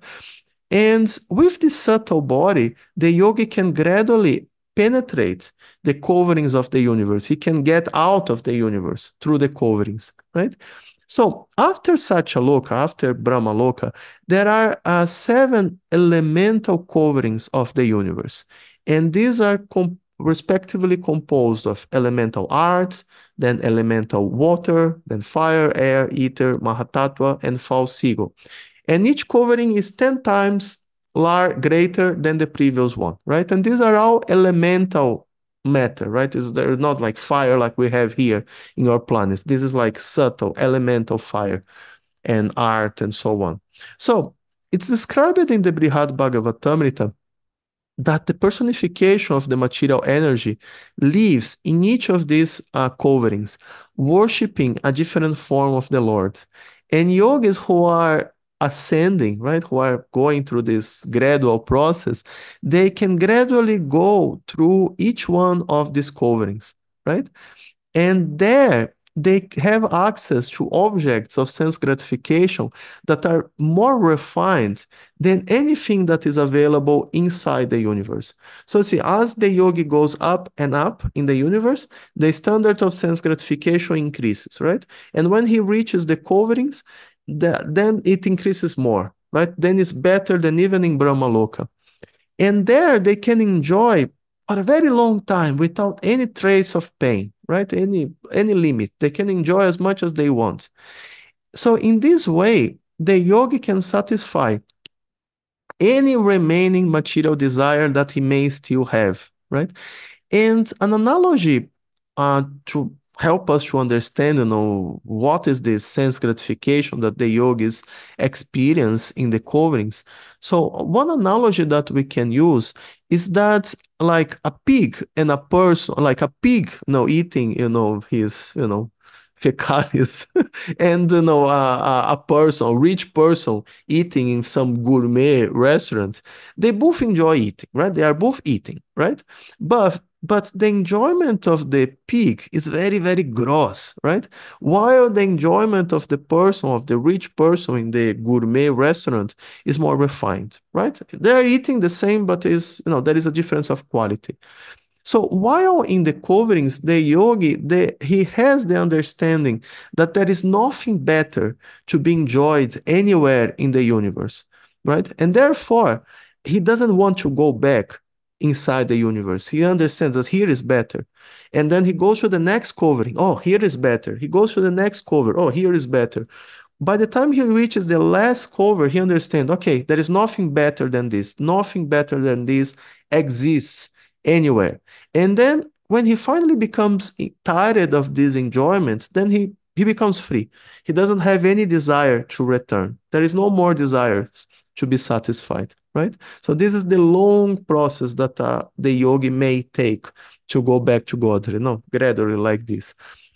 And with this subtle body, the yogi can gradually penetrate the coverings of the universe. He can get out of the universe through the coverings, right? So after Satyaloka, after Brahmaloka, there are 7 elemental coverings of the universe. And these are respectively composed of elemental arts, then elemental water, then fire, air, ether, Mahatattva, and false ego. And each covering is 10 times greater than the previous one, right? And these are all elemental matter, right? They're not like fire like we have here in our planet. This is like subtle, elemental fire and art and so on. So it's described in the Brihad Bhagavatamrita that the personification of the material energy lives in each of these coverings, worshiping a different form of the Lord. And yogis who are ascending, right, who are going through this gradual process, they can gradually go through each one of these coverings, right? And there they have access to objects of sense gratification that are more refined than anything that is available inside the universe. So see, as the yogi goes up and up in the universe, the standard of sense gratification increases, right? And when he reaches the coverings, then it increases more, right? Then it's better than even in Brahmaloka. And there they can enjoy for a very long time without any trace of pain, right? Any limit. They can enjoy as much as they want. So in this way, the yogi can satisfy any remaining material desire that he may still have, right? And an analogy to help us to understand, what is this sense gratification that the yogis experience in the coverings. So one analogy that we can use is that like a pig and a person, like a pig, eating, his, fecalities, and a person, a rich person eating in some gourmet restaurant, they both enjoy eating, right? They are both eating, right? But the enjoyment of the pig is very, very gross, right? While the enjoyment of the person, of the rich person in the gourmet restaurant is more refined, right? They're eating the same, but there is a difference of quality. So while in the coverings, the yogi, he has the understanding that there is nothing better to be enjoyed anywhere in the universe, right? And therefore, he doesn't want to go back inside the universe. He understands that here is better. And then he goes to the next covering. Oh, here is better. He goes to the next cover. Oh, here is better. By the time he reaches the last cover, he understands, okay, there is nothing better than this. Nothing better than this exists anywhere. And then when he finally becomes tired of this enjoyment, then he becomes free. He doesn't have any desire to return. There is no more desires to be satisfied, right? So this is the long process that the yogi may take to go back to Godhead. No, gradually like this.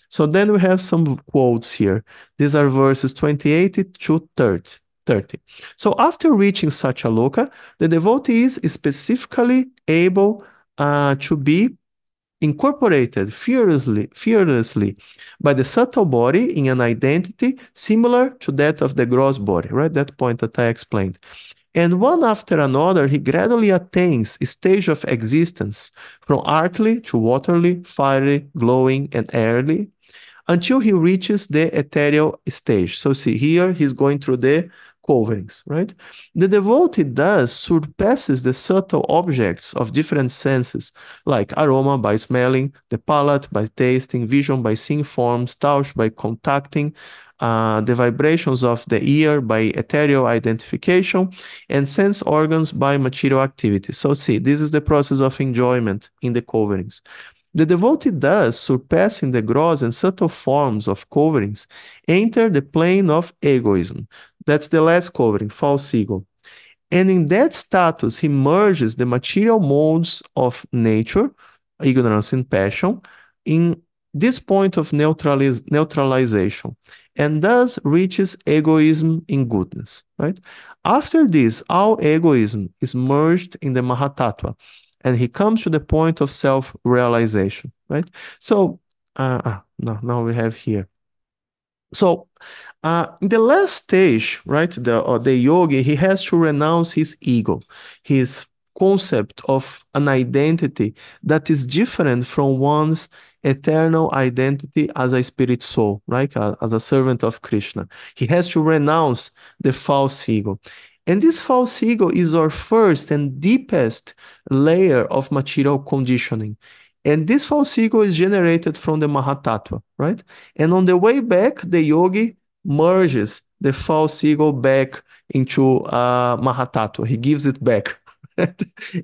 So then we have some quotes here. These are verses 28 to 30. So after reaching Satyaloka, the devotee is specifically able to be incorporated fearlessly by the subtle body in an identity similar to that of the gross body, right? That point that I explained. And one after another, he gradually attains a stage of existence from earthly to watery, fiery, glowing, and airly, until he reaches the ethereal stage. So see here, he's going through the coverings, right? The devotee thus surpasses the subtle objects of different senses, like aroma by smelling, the palate by tasting, vision by seeing forms, touch by contacting, the vibrations of the ear by ethereal identification, and sense organs by material activity. So see, this is the process of enjoyment in the coverings. The devotee thus, surpassing the gross and subtle forms of coverings, enter the plane of egoism. That's the last covering, false ego. And in that status, he merges the material modes of nature, ignorance and passion, in this point of neutralization, and thus reaches egoism in goodness, right? After this, all egoism is merged in the Mahatattva, and he comes to the point of self-realization, right? So, now we have here. So, in the last stage, right, the yogi, he has to renounce his ego, his concept of an identity that is different from one's eternal identity as a spirit soul, right, as a servant of Krishna. He has to renounce the false ego. And this false ego is our first and deepest layer of material conditioning. And this false ego is generated from the Mahatattva, right? And on the way back, the yogi merges the false ego back into Mahatattva. He gives it back.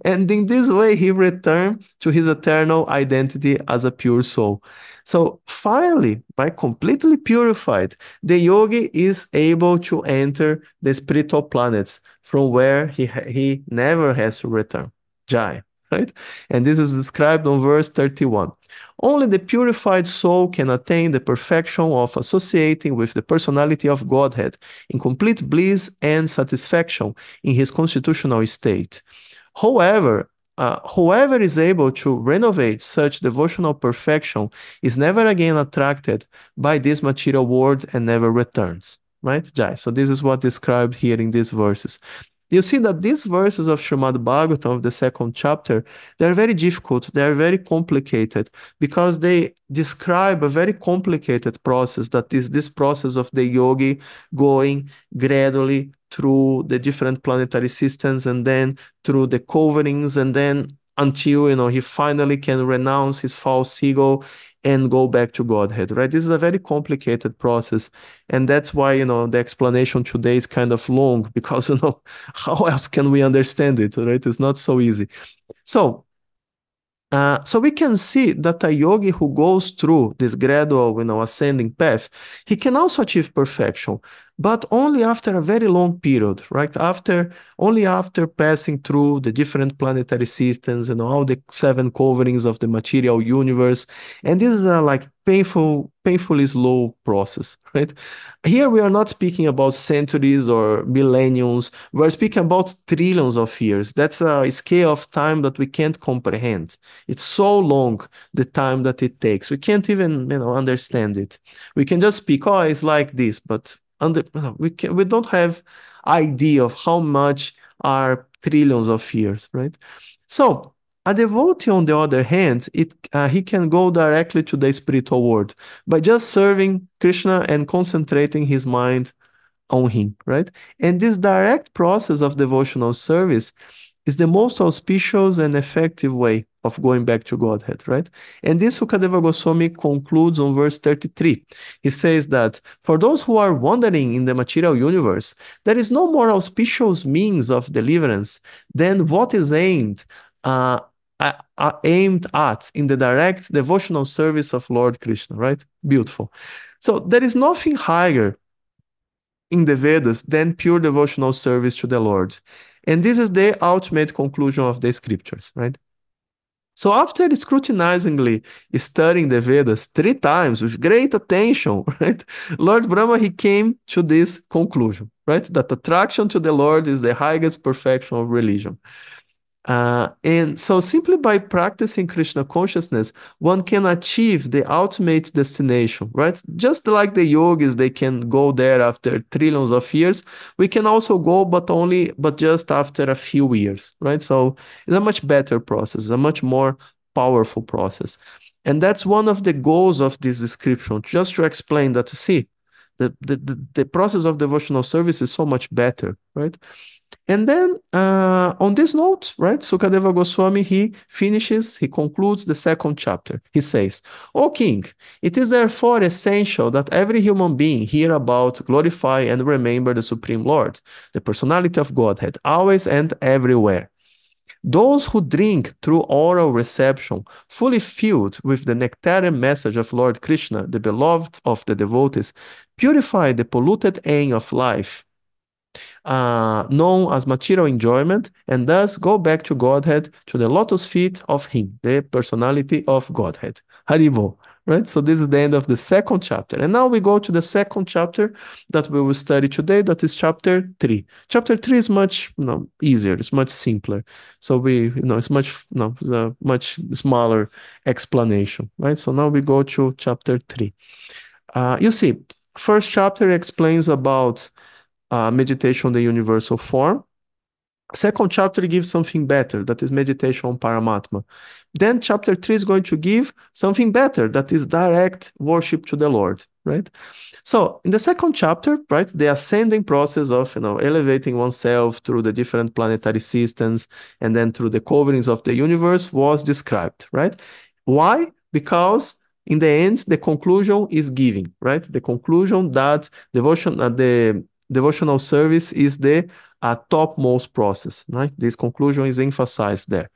And in this way, he returned to his eternal identity as a pure soul. So finally, by completely purified, the yogi is able to enter the spiritual planets from where he never has to return. Jai, right? And this is described on verse 31. Only the purified soul can attain the perfection of associating with the personality of Godhead in complete bliss and satisfaction in his constitutional state. However, whoever is able to renovate such devotional perfection is never again attracted by this material world and never returns. Right, Jai? So this is what described here in these verses. You see that these verses of Srimad Bhagavatam of the second chapter, they're very difficult, they're very complicated, because they describe a very complicated process, that is this process of the yogi going gradually through the different planetary systems and then through the coverings and then until he finally can renounce his false ego and go back to Godhead, right? This is a very complicated process, and that's why the explanation today is kind of long, because how else can we understand it, right? It's not so easy. So we can see that a yogi who goes through this gradual, ascending path, he can also achieve perfection, but only after a very long period, right? Only after passing through the different planetary systems and all the 7 coverings of the material universe. And this is a painfully slow process, right? Here we are not speaking about centuries or millenniums. We're speaking about trillions of years. That's a scale of time that we can't comprehend. It's so long, the time that it takes. We can't even, understand it. We can just speak, oh, it's like this, but we don't have idea of how much are trillions of years, right? So a devotee, on the other hand, he can go directly to the spiritual world by just serving Krishna and concentrating his mind on him, right? And this direct process of devotional service is the most auspicious and effective way of going back to Godhead, right? And this Sukadeva Goswami concludes on verse 33. He says that for those who are wandering in the material universe, there is no more auspicious means of deliverance than what is aimed at in the direct devotional service of Lord Krishna, right? Beautiful. So there is nothing higher in the Vedas than pure devotional service to the Lord. And this is the ultimate conclusion of the scriptures, right? So after scrutinizingly studying the Vedas 3 times with great attention, right, Lord Brahma, he came to this conclusion, right, that attraction to the Lord is the highest perfection of religion. And so simply by practicing Krishna consciousness, one can achieve the ultimate destination, right? Just like the yogis, they can go there after trillions of years. We can also go, but just after a few years, right? So it's a much better process, a much more powerful process. And that's one of the goals of this description, just to explain that, see, the process of devotional service is so much better, right? And then on this note, right, Sukadeva Goswami, he concludes the second chapter. He says, O king, it is therefore essential that every human being hear about, glorify, and remember the Supreme Lord, the personality of Godhead, always and everywhere. Those who drink through oral reception, fully filled with the nectarian message of Lord Krishna, the beloved of the devotees, purify the polluted aim of life known as material enjoyment, and thus go back to Godhead, to the lotus feet of Him, the personality of Godhead. Haribo. Right? So this is the end of the second chapter. And now we go to the second chapter that we will study today, that is chapter 3. Chapter 3 is much easier, it's much simpler. So it's much much smaller explanation, right? So now we go to chapter 3. You see, first chapter explains about meditation on the universal form. Second chapter gives something better, that is meditation on Paramatma. Then chapter 3 is going to give something better, that is direct worship to the Lord, right? So in the second chapter, right, the ascending process of elevating oneself through the different planetary systems and then through the coverings of the universe was described, right? Why? Because in the end, the conclusion is given, right? The conclusion that the devotional service is the topmost process, right? This conclusion is emphasized there.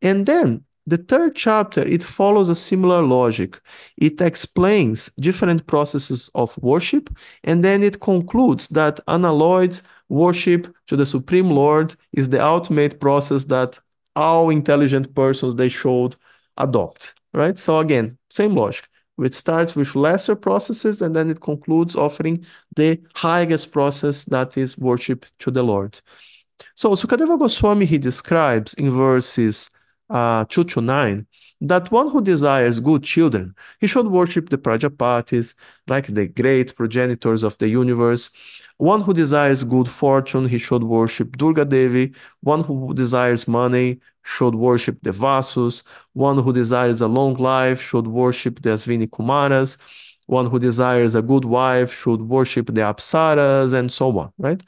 And then the third chapter, it follows a similar logic. It explains different processes of worship, and then it concludes that unalloyed worship to the Supreme Lord is the ultimate process that all intelligent persons they should adopt, right? So again, same logic. It starts with lesser processes, and then it concludes offering the highest process, that is worship to the Lord. So Sukadeva Goswami, he describes in verses 2 to 9 that one who desires good children, he should worship the Prajapatis, like the great progenitors of the universe. One who desires good fortune, he should worship Durga Devi. One who desires money should worship the Vasus. One who desires a long life should worship the Asvini Kumaras. One who desires a good wife should worship the Apsaras, and so on, right?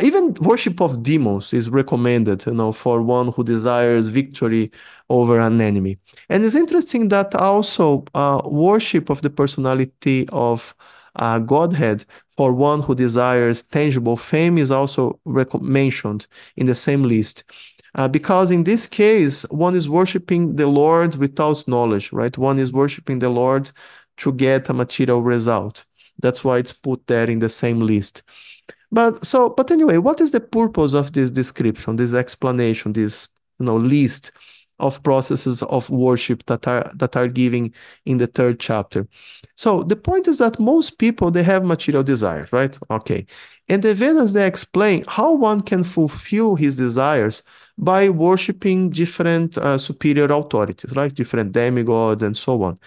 Even worship of demons is recommended, for one who desires victory over an enemy. And it's interesting that also worship of the personality of Godhead for one who desires tangible fame is also mentioned in the same list. Because in this case, one is worshiping the Lord without knowledge, right? One is worshiping the Lord to get a material result. That's why it's put there in the same list. But anyway, what is the purpose of this description, this explanation, this list of processes of worship that are given in the third chapter? So the point is that most people they have material desires, right? Okay. And the Vedas they explain how one can fulfill his desires by worshiping different superior authorities, right? Different demigods and so on.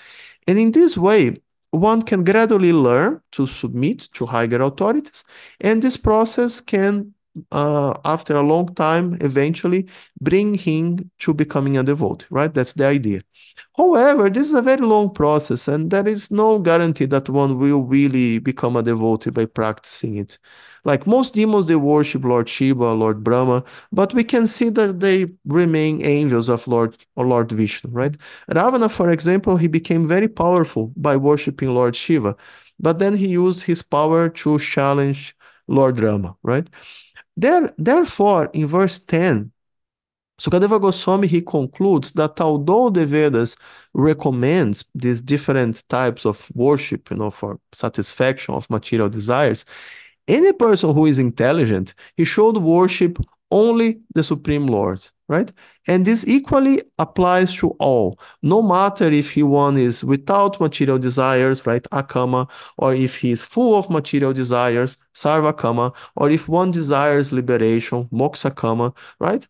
And in this way, one can gradually learn to submit to higher authorities, and this process can, after a long time, eventually bring him to becoming a devotee, right? That's the idea. However, this is a very long process, and there is no guarantee that one will really become a devotee by practicing it. Like most demons, they worship Lord Shiva, Lord Brahma, but we can see that they remain angels of Lord Vishnu, right? Ravana, for example, he became very powerful by worshiping Lord Shiva, but then he used his power to challenge Lord Rama, right? Therefore, in verse 10, Sukadeva Goswami, he concludes that although the Vedas recommends these different types of worship, for satisfaction of material desires, any person who is intelligent, he should worship only the Supreme Lord, right? And this equally applies to all, no matter if one is without material desires, right, akama, or if he is full of material desires, sarvakama, or if one desires liberation, moksha right?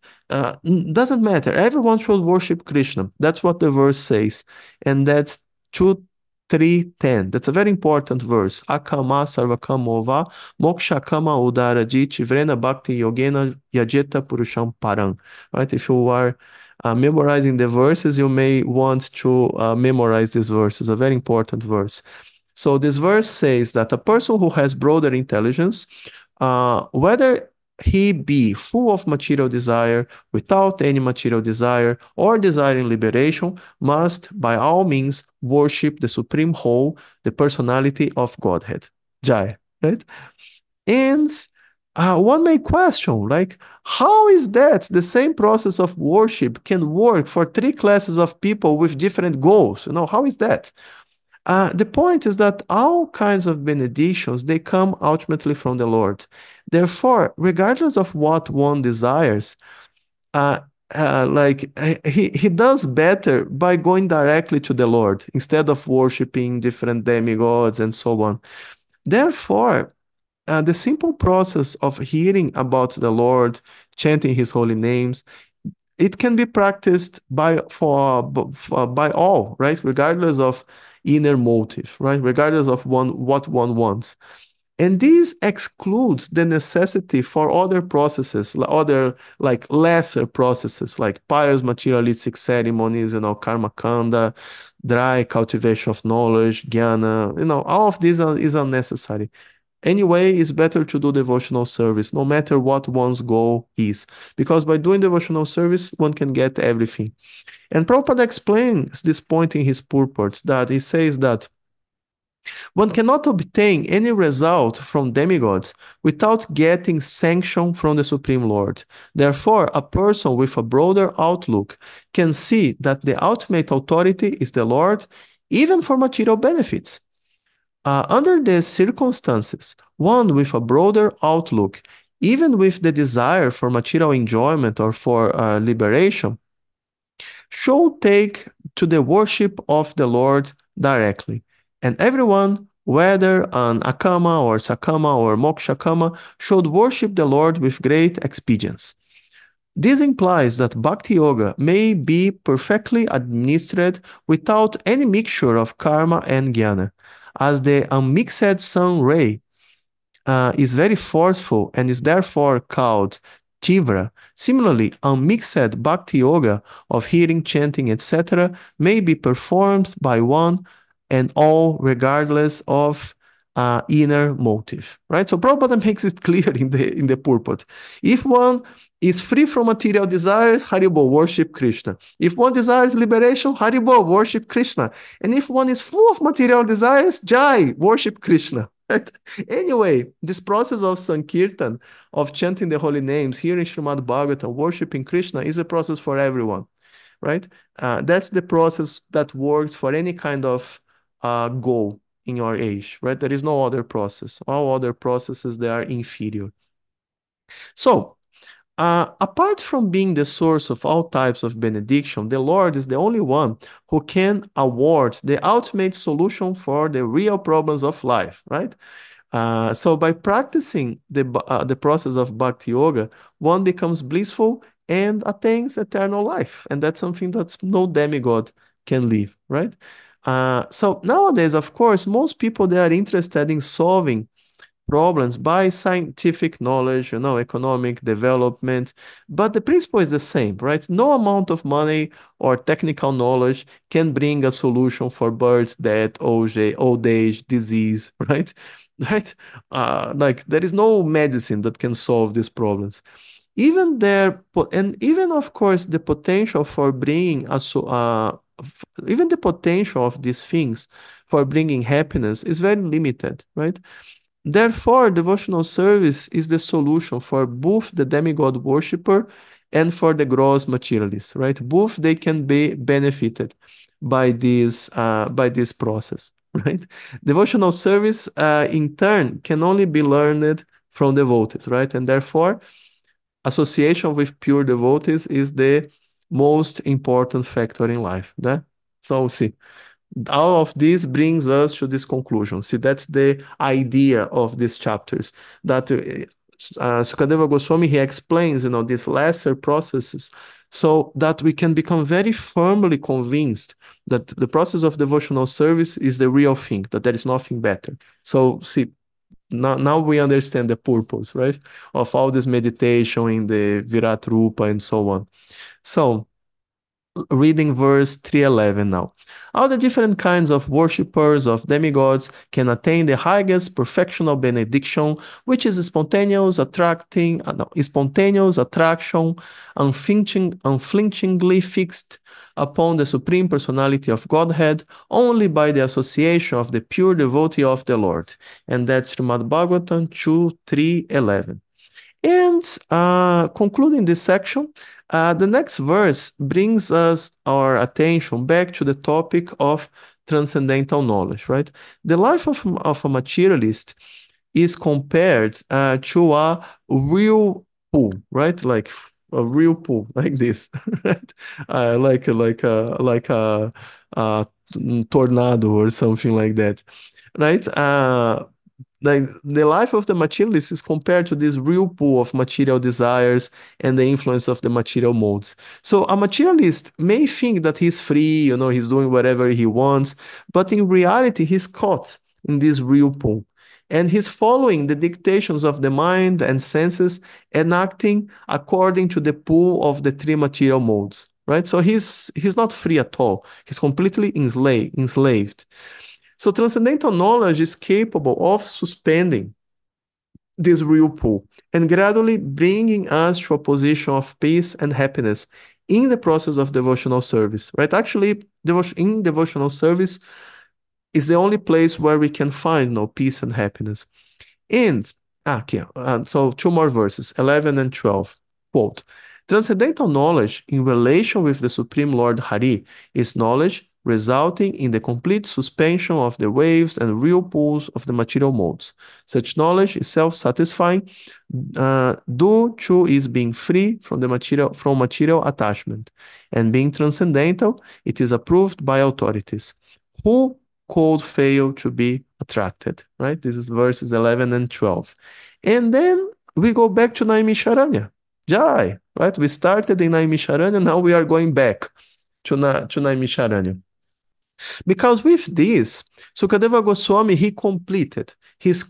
Doesn't matter. Everyone should worship Krishna. That's what the verse says. And that's 2, 3:10. That's a very important verse. Akama sarvakamova mokshakama udarajit vrena bhakti yogena yajeta purusham parang. Right? If you are memorizing the verses, you may want to memorize this verse. It's a very important verse. So this verse says that a person who has broader intelligence, whether he be full of material desire, without any material desire, or desiring liberation, must by all means worship the supreme whole, the personality of Godhead. Jai, right? And one may question, like, how is that the same process of worship can work for three classes of people with different goals? How is that? The point is that all kinds of benedictions, they come ultimately from the Lord. Therefore, regardless of what one desires, uh, he does better by going directly to the Lord instead of worshiping different demigods and so on. Therefore, the simple process of hearing about the Lord, chanting His holy names, it can be practiced by all, right? Regardless of inner motive, right? Regardless of what one wants. And this excludes the necessity for other processes, other like lesser processes, like pious materialistic ceremonies, karma kanda, dry cultivation of knowledge, jnana, all of this is unnecessary. Anyway, it's better to do devotional service, no matter what one's goal is, because by doing devotional service, one can get everything. And Prabhupada explains this point in his purports, that he says that one cannot obtain any result from demigods without getting sanction from the Supreme Lord. Therefore, a person with a broader outlook can see that the ultimate authority is the Lord, even for material benefits. Under these circumstances, one with a broader outlook, even with the desire for material enjoyment or for liberation, should take to the worship of the Lord directly. And everyone, whether an Akama or Sakama or Mokshakama, should worship the Lord with great expedience. This implies that Bhakti Yoga may be perfectly administered without any mixture of karma and jnana, as the unmixed sun ray is very forceful and is therefore called Tivra. Similarly, unmixed Bhakti Yoga of hearing, chanting, etc., may be performed by one and all regardless of inner motive, right? So Prabhupada makes it clear in the purport. If one is free from material desires, Haribol, worship Krishna. If one desires liberation, Haribol, worship Krishna. And if one is full of material desires, Jai, worship Krishna. Right? Anyway, this process of Sankirtan, of chanting the holy names, hearing Srimad Bhagavatam, worshiping Krishna, is a process for everyone, right? That's the process that works for any kind of goal in your age, right? There is no other process. All other processes, they are inferior. So, apart from being the source of all types of benediction, the Lord is the only one who can award the ultimate solution for the real problems of life, right? So by practicing the process of Bhakti Yoga, one becomes blissful and attains eternal life. And that's something that no demigod can live, right? So nowadays, of course, most people, they are interested in solving problems by scientific knowledge, economic development, but the principle is the same, right? No amount of money or technical knowledge can bring a solution for birth, death, old age, disease, right? Right? Like there is no medicine that can solve these problems. And even of course the potential for bringing even the potential of these things for bringing happiness is very limited, right? Therefore, devotional service is the solution for both the demigod worshipper and for the gross materialist, right? Both they can be benefited by this process, right? Devotional service, in turn, can only be learned from devotees, right? And therefore, association with pure devotees is the most important factor in life. Né? So, see, all of this brings us to this conclusion. See, that's the idea of these chapters. That Sukadeva Goswami, he explains, these lesser processes so that we can become very firmly convinced that the process of devotional service is the real thing, that there is nothing better. So, see, now we understand the purpose, right, of all this meditation in the Virat Rupa and so on. So, reading verse 311 now. All the different kinds of worshippers of demigods can attain the highest perfectional benediction, which is spontaneous attraction, unflinchingly fixed upon the Supreme Personality of Godhead, only by the association of the pure devotee of the Lord. And that's Srimad Bhagavatam 2:3-11. And concluding this section, the next verse brings us our attention back to the topic of transcendental knowledge, right? The life of a materialist is compared to a real pool, right? Like a real pool, like this, right? Like a tornado or something like that, right? Like the life of the materialist is compared to this real pool of material desires and the influence of the material modes. So a materialist may think that he's free, he's doing whatever he wants, but in reality, he's caught in this real pool. And he's following the dictations of the mind and senses and acting according to the pool of the three material modes, right? So he's not free at all. He's completely enslaved. So transcendental knowledge is capable of suspending this real pull and gradually bringing us to a position of peace and happiness in the process of devotional service, right? Actually, in devotional service is the only place where we can find peace and happiness. And, okay, so two more verses, 11 and 12. Quote, transcendental knowledge in relation with the Supreme Lord Hari is knowledge resulting in the complete suspension of the waves and real pools of the material modes. Such knowledge is self-satisfying due to its being free from material attachment, and being transcendental, it is approved by authorities. Who could fail to be attracted, right? This is verses 11 and 12. And then we go back to Naimisharanya. Jai, right? We started in Naimisharanya, now we are going back to Naimisharanya. Because with this, Sukadeva Goswami, he completed his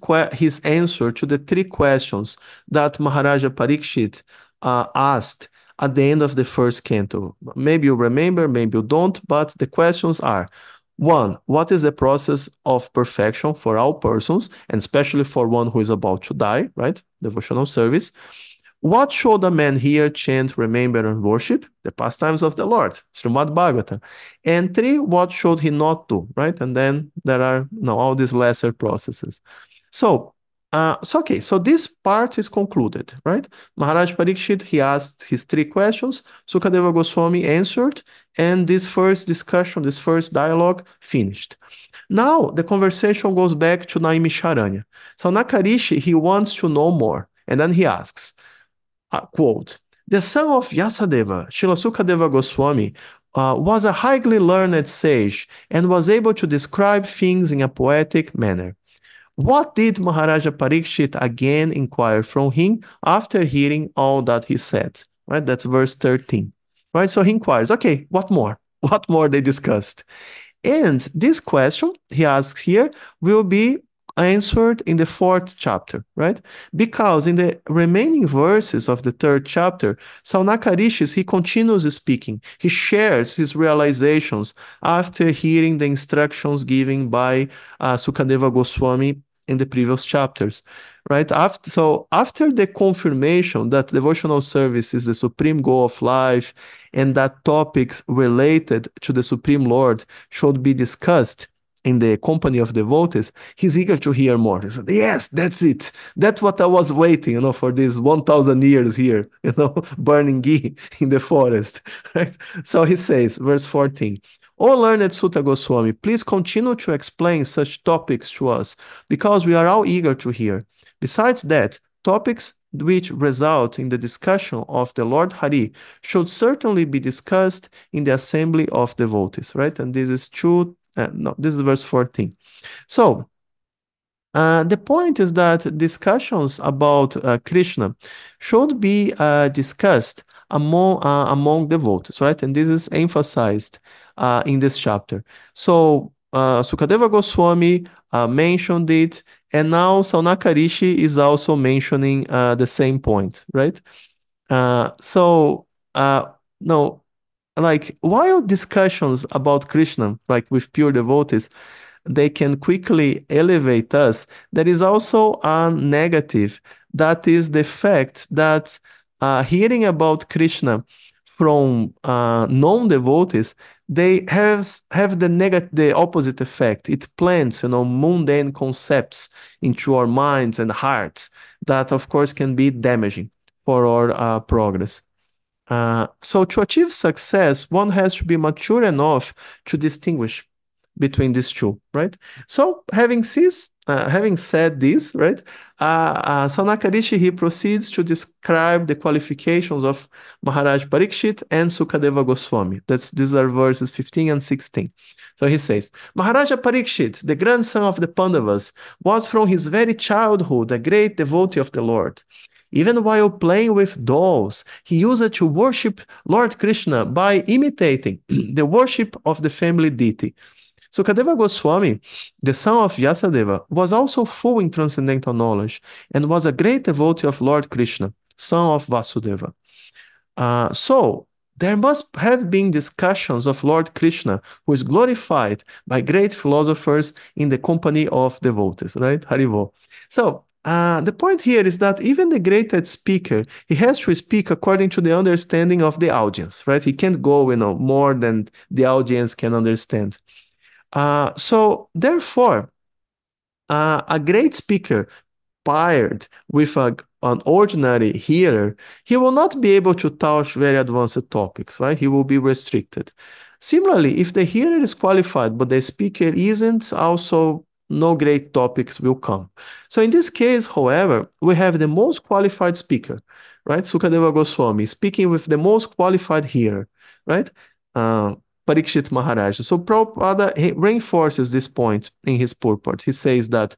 answer to the three questions that Maharaja Parikshit asked at the end of the first canto. Maybe you remember, maybe you don't, but the questions are, one, what is the process of perfection for all persons, and especially for one who is about to die, right? Devotional service. What should a man here chant, remember, and worship? The pastimes of the Lord, Srimad Bhagavatam. And three, what should he not do, right? And then there are all these lesser processes. So this part is concluded, right? Maharaj Parikshit, he asked his three questions, Sukadeva Goswami answered, and this first discussion, this first dialogue finished. Now, the conversation goes back to Naimisharanya. So Nakarishi, he wants to know more, and then he asks, quote, the son of Vyasadeva, Srila Sukadeva Goswami, was a highly learned sage and was able to describe things in a poetic manner. What did Maharaja Parikshit again inquire from him after hearing all that he said? Right, that's verse 13. Right, so he inquires, okay, what more? What more they discussed? And this question he asks here will be answered in the fourth chapter, right? Because in the remaining verses of the third chapter, Saunakarishis, he continues speaking. He shares his realizations after hearing the instructions given by Sukadeva Goswami in the previous chapters, right? After the confirmation that devotional service is the supreme goal of life and that topics related to the Supreme Lord should be discussed in the company of devotees, he's eager to hear more. He said, yes, that's it. That's what I was waiting, for these 1,000 years here, burning ghee in the forest, right? So he says, verse 14, O learned Sutta Goswami, please continue to explain such topics to us, because we are all eager to hear. Besides that, topics which result in the discussion of the Lord Hari should certainly be discussed in the assembly of devotees, right? And this is true. No, this is verse 14. So, the point is that discussions about Krishna should be discussed among devotees, right? And this is emphasized in this chapter. So Sukadeva Goswami mentioned it, and now Saunakarishi is also mentioning the same point, right? So no, like while discussions about Krishna, like with pure devotees, they can quickly elevate us, there is also a negative. That is the fact that hearing about Krishna from non-devotees, they have the opposite effect. It plants, mundane concepts into our minds and hearts that, of course, can be damaging for our progress. So to achieve success, one has to be mature enough to distinguish between these two, right? So having said this, right, Sanakarishi, he proceeds to describe the qualifications of Maharaj Parikshit and Sukadeva Goswami. These are verses 15 and 16. So he says, Maharaja Parikshit, the grandson of the Pandavas, was from his very childhood a great devotee of the Lord. Even while playing with dolls, he used to worship Lord Krishna by imitating the worship of the family deity. Sukadeva Goswami, the son of Vyasadeva, was also full in transcendental knowledge and was a great devotee of Lord Krishna, son of Vasudeva. So, there must have been discussions of Lord Krishna, who is glorified by great philosophers in the company of devotees, right? Haribo. So, the point here is that even the greatest speaker, he has to speak according to the understanding of the audience, right? He can't go, more than the audience can understand. So, therefore, a great speaker paired with an ordinary hearer, he will not be able to touch very advanced topics, right? He will be restricted. Similarly, if the hearer is qualified, but the speaker isn't, also no great topics will come. So in this case, however, we have the most qualified speaker, right? Sukadeva Goswami speaking with the most qualified hearer, right? Uh, Parikshit Maharaj. So Prabhupada he reinforces this point in his purport. He says that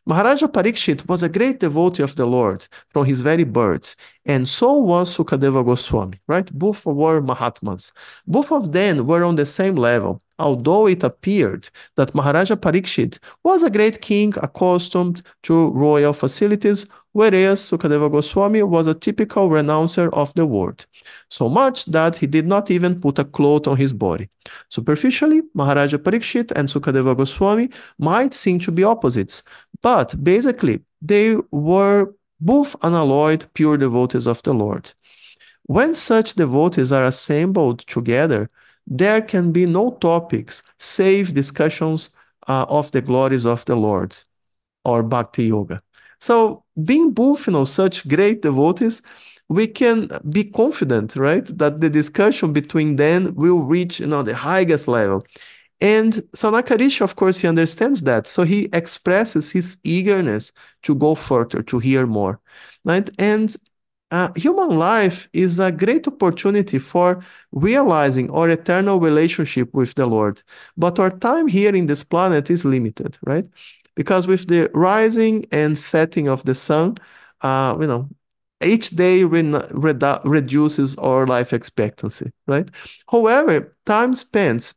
Maharaja Parikshit was a great devotee of the Lord from his very birth, and so was Sukadeva Goswami, right? Both were Mahatmas. Both of them were on the same level, although it appeared that Maharaja Parikshit was a great king accustomed to royal facilities, whereas Sukadeva Goswami was a typical renouncer of the world, so much that he did not even put a cloth on his body. Superficially, Maharaja Parikshit and Sukadeva Goswami might seem to be opposites, but basically, they were both unalloyed pure devotees of the Lord. When such devotees are assembled together, there can be no topics save discussions of the glories of the Lord or Bhakti Yoga. So, being both, such great devotees, we can be confident, right, that the discussion between them will reach, the highest level. And Sanakarishi, of course, he understands that. So he expresses his eagerness to go further, to hear more. Right? And human life is a great opportunity for realizing our eternal relationship with the Lord. But our time here in this planet is limited, right? Because with the rising and setting of the sun, each day reduces our life expectancy, right? However, time spent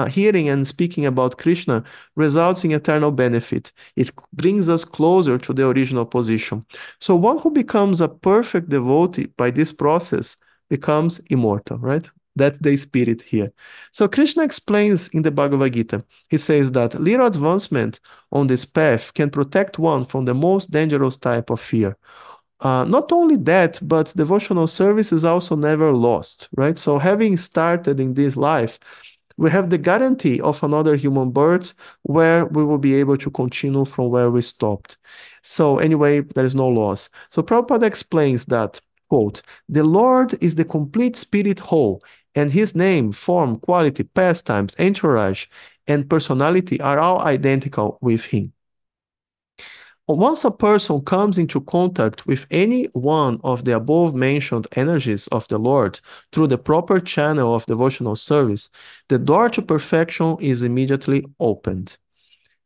hearing and speaking about Krishna results in eternal benefit. It brings us closer to the original position. So one who becomes a perfect devotee by this process becomes immortal, right? That's the spirit here. So Krishna explains in the Bhagavad Gita, he says that little advancement on this path can protect one from the most dangerous type of fear. Not only that, but devotional service is also never lost, right? So having started in this life, we have the guarantee of another human birth where we will be able to continue from where we stopped. So anyway, there is no loss. So Prabhupada explains that, quote, the Lord is the complete spirit whole, and his name, form, quality, pastimes, entourage, and personality are all identical with him. Once a person comes into contact with any one of the above mentioned energies of the Lord through the proper channel of devotional service, the door to perfection is immediately opened.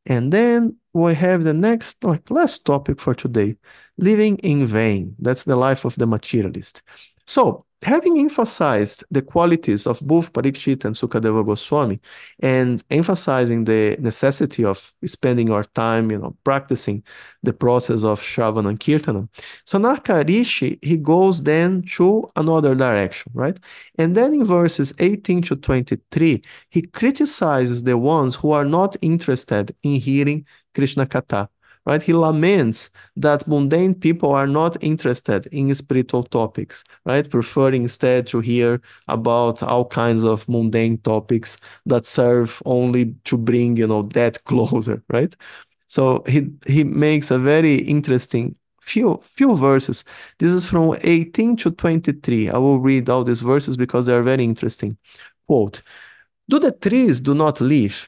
And then we have the next, like, last topic for today, living in vain. That's the life of the materialist. So, having emphasized the qualities of both Parikshit and Sukadeva Goswami, and emphasizing the necessity of spending our time, practicing the process of Shravan and Kirtana, Sanaka Rishi, he goes then to another direction, right? And then in verses 18 to 23, he criticizes the ones who are not interested in hearing Krishna Katha, right? He laments that mundane people are not interested in spiritual topics, right? Preferring instead to hear about all kinds of mundane topics that serve only to bring, death closer, right? So he makes a very interesting few verses. This is from 18 to 23. I will read all these verses because they are very interesting. Quote, do the trees do not live?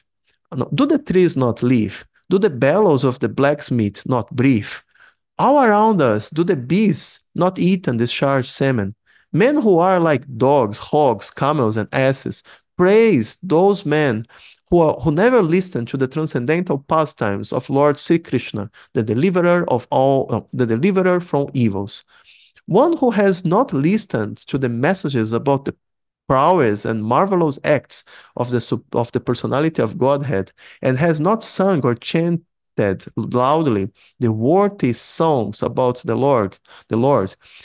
No, do the trees not live? Do the bellows of the blacksmith not breathe? All around us, do the bees not eat and discharge semen? Men who are like dogs, hogs, camels, and asses praise those men who never listen to the transcendental pastimes of Lord Sri Krishna, the deliverer of all, the deliverer from evils. One who has not listened to the messages about the prowess and marvelous acts of the personality of Godhead, and has not sung or chanted loudly the worthy songs about the Lord,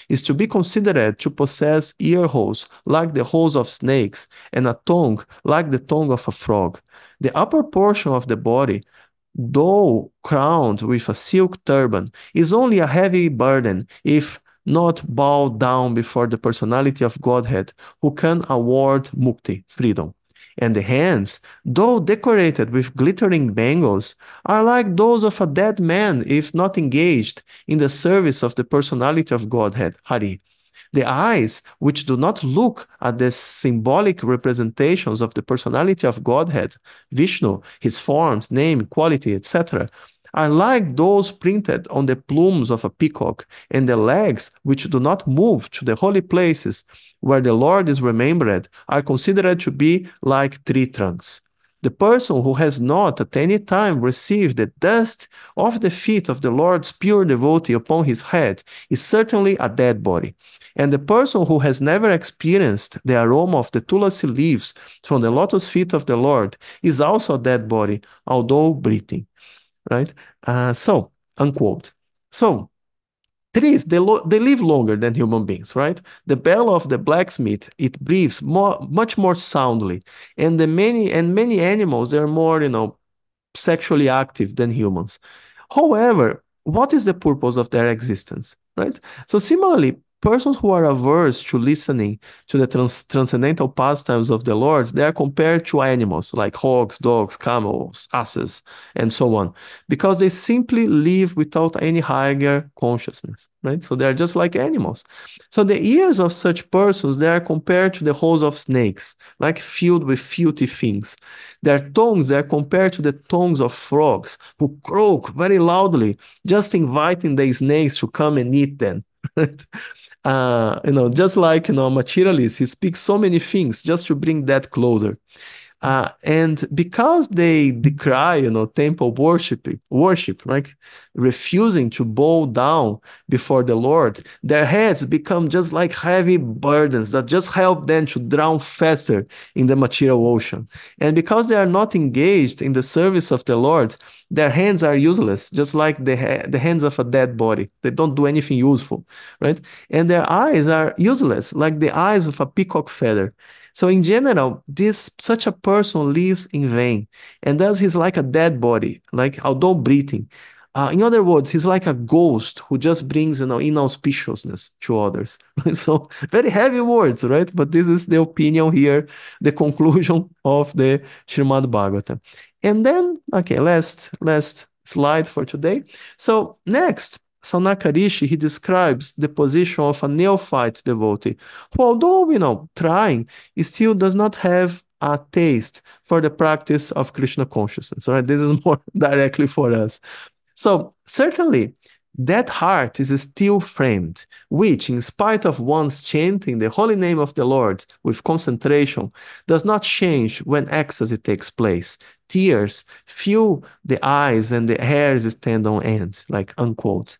is to be considered to possess ear holes like the holes of snakes, and a tongue like the tongue of a frog. The upper portion of the body, though crowned with a silk turban, is only a heavy burden if not bow down before the personality of Godhead, who can award mukti, freedom. And the hands, though decorated with glittering bangles, are like those of a dead man if not engaged in the service of the personality of Godhead, Hari. The eyes, which do not look at the symbolic representations of the personality of Godhead, Vishnu, his forms, name, quality, etc., are like those printed on the plumes of a peacock, and the legs, which do not move to the holy places where the Lord is remembered, are considered to be like tree trunks. The person who has not at any time received the dust of the feet of the Lord's pure devotee upon his head is certainly a dead body. And the person who has never experienced the aroma of the tulasi leaves from the lotus feet of the Lord is also a dead body, although breathing, right? Unquote. So, trees, they live longer than human beings, right? The bell of the blacksmith, it breathes much more soundly. And many animals, they're more, sexually active than humans. However, what is the purpose of their existence, right? So similarly, persons who are averse to listening to the transcendental pastimes of the Lord, they are compared to animals like hogs, dogs, camels, asses, and so on, because they simply live without any higher consciousness, right? So they're just like animals. So the ears of such persons, they are compared to the holes of snakes, like filled with filthy things. Their tongues are compared to the tongues of frogs who croak very loudly, just inviting the snakes to come and eat them. Just like, materialists, he speaks so many things just to bring that closer. And because they decry, temple worship, like refusing to bow down before the Lord, their heads become just like heavy burdens that just help them to drown faster in the material ocean. And because they are not engaged in the service of the Lord, their hands are useless, just like the hands of a dead body. They don't do anything useful, right? And their eyes are useless, like the eyes of a peacock feather. So in general, this such a person lives in vain, and thus he's like a dead body, like although breathing. In other words, he's like a ghost who just brings, inauspiciousness to others. So very heavy words, right? But this is the opinion here, the conclusion of the Srimad Bhagavatam. And then, okay, last slide for today. So next, Sanaka Rishi, he describes the position of a neophyte devotee who, although, trying, he still does not have a taste for the practice of Krishna consciousness, right? This is more directly for us. So Certainly, that heart is still framed, which, in spite of one's chanting the holy name of the Lord with concentration, does not change when ecstasy takes place. Tears fill the eyes and the hairs stand on end, like unquote.